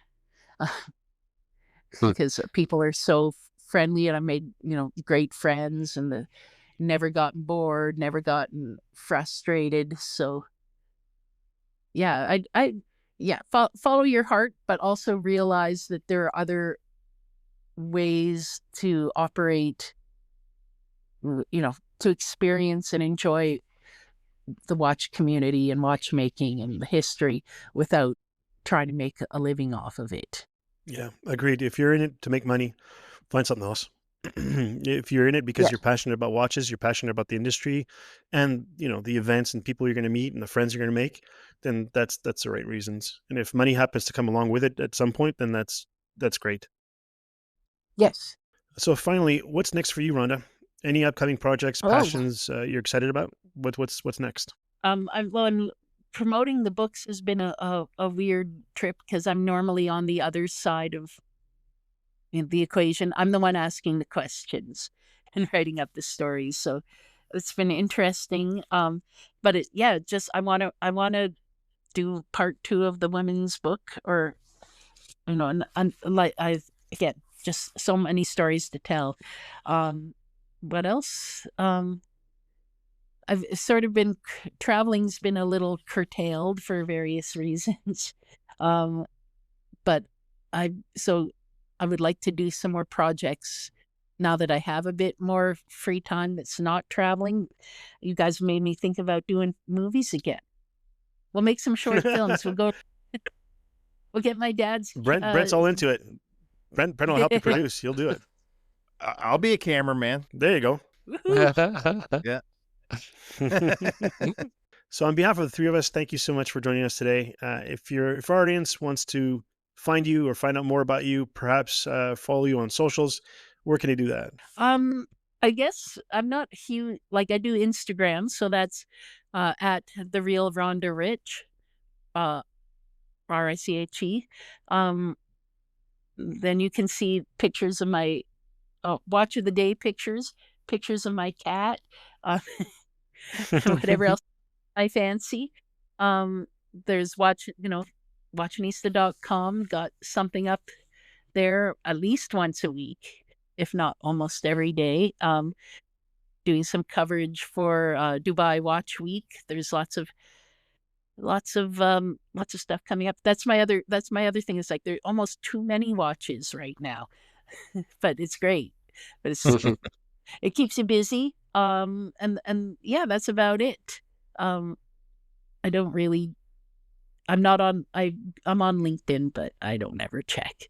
because people are so friendly, and I made great friends, and never gotten bored, never gotten frustrated. So yeah, follow your heart, but also realize that there are other ways to operate, to experience and enjoy the watch community and watchmaking and the history without trying to make a living off of it. Yeah, agreed. If you're in it to make money, find something else. If you're in it because you're passionate about watches, you're passionate about the industry and, the events and people you're going to meet and the friends you're going to make, then that's the right reasons. And if money happens to come along with it at some point, then that's great. Yes. So finally, what's next for you, Rhonda? Any upcoming projects, passions you're excited about? What's next? I'm promoting the books has been a weird trip, because I'm normally on the other side of the equation. I'm the one asking the questions and writing up the stories. So it's been interesting. But I want to do part 2 of the women's book, or and like again, just so many stories to tell. What else? I've sort of been traveling's been a little curtailed for various reasons, but I would like to do some more projects now that I have a bit more free time that's not traveling. You guys made me think about doing movies again. We'll make some short films. We'll get my dad's. Brent's all into it. Brent will help you produce. He'll do it. I'll be a cameraman. There you go. Yeah. So on behalf of the three of us, thank you so much for joining us today. If our audience wants to find you or find out more about you, perhaps follow you on socials, where can they do that? I guess I'm not huge. Like, I do Instagram, so that's at the real Rhonda Riche, Riche. Then you can see pictures of my watch of the day pictures of my cat, whatever else I fancy. There's watchanista.com, got something up there at least once a week, if not almost every day. Doing some coverage for Dubai Watch Week. There's lots of stuff coming up. That's my other thing. Is like, there are almost too many watches right now, but it's great. But it keeps you busy. And yeah, that's about it. I'm on LinkedIn, but I don't ever check.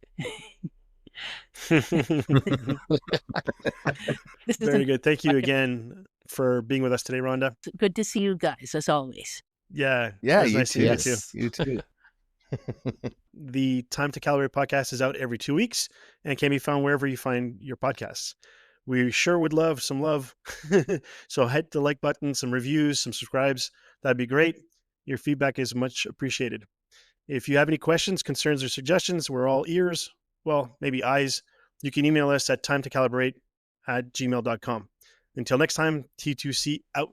Very good. Thank you again for being with us today, Rhonda. Good to see you guys, as always. Yeah. Yeah, nice you seeing you too. You too. The Time to Calibrate podcast is out every 2 weeks and can be found wherever you find your podcasts. We sure would love some love. So hit the like button, some reviews, some subscribes. That'd be great. Your feedback is much appreciated. If you have any questions, concerns, or suggestions, we're all ears. Well, maybe eyes. You can email us at timetocalibrate@gmail.com. Until next time, T2C out.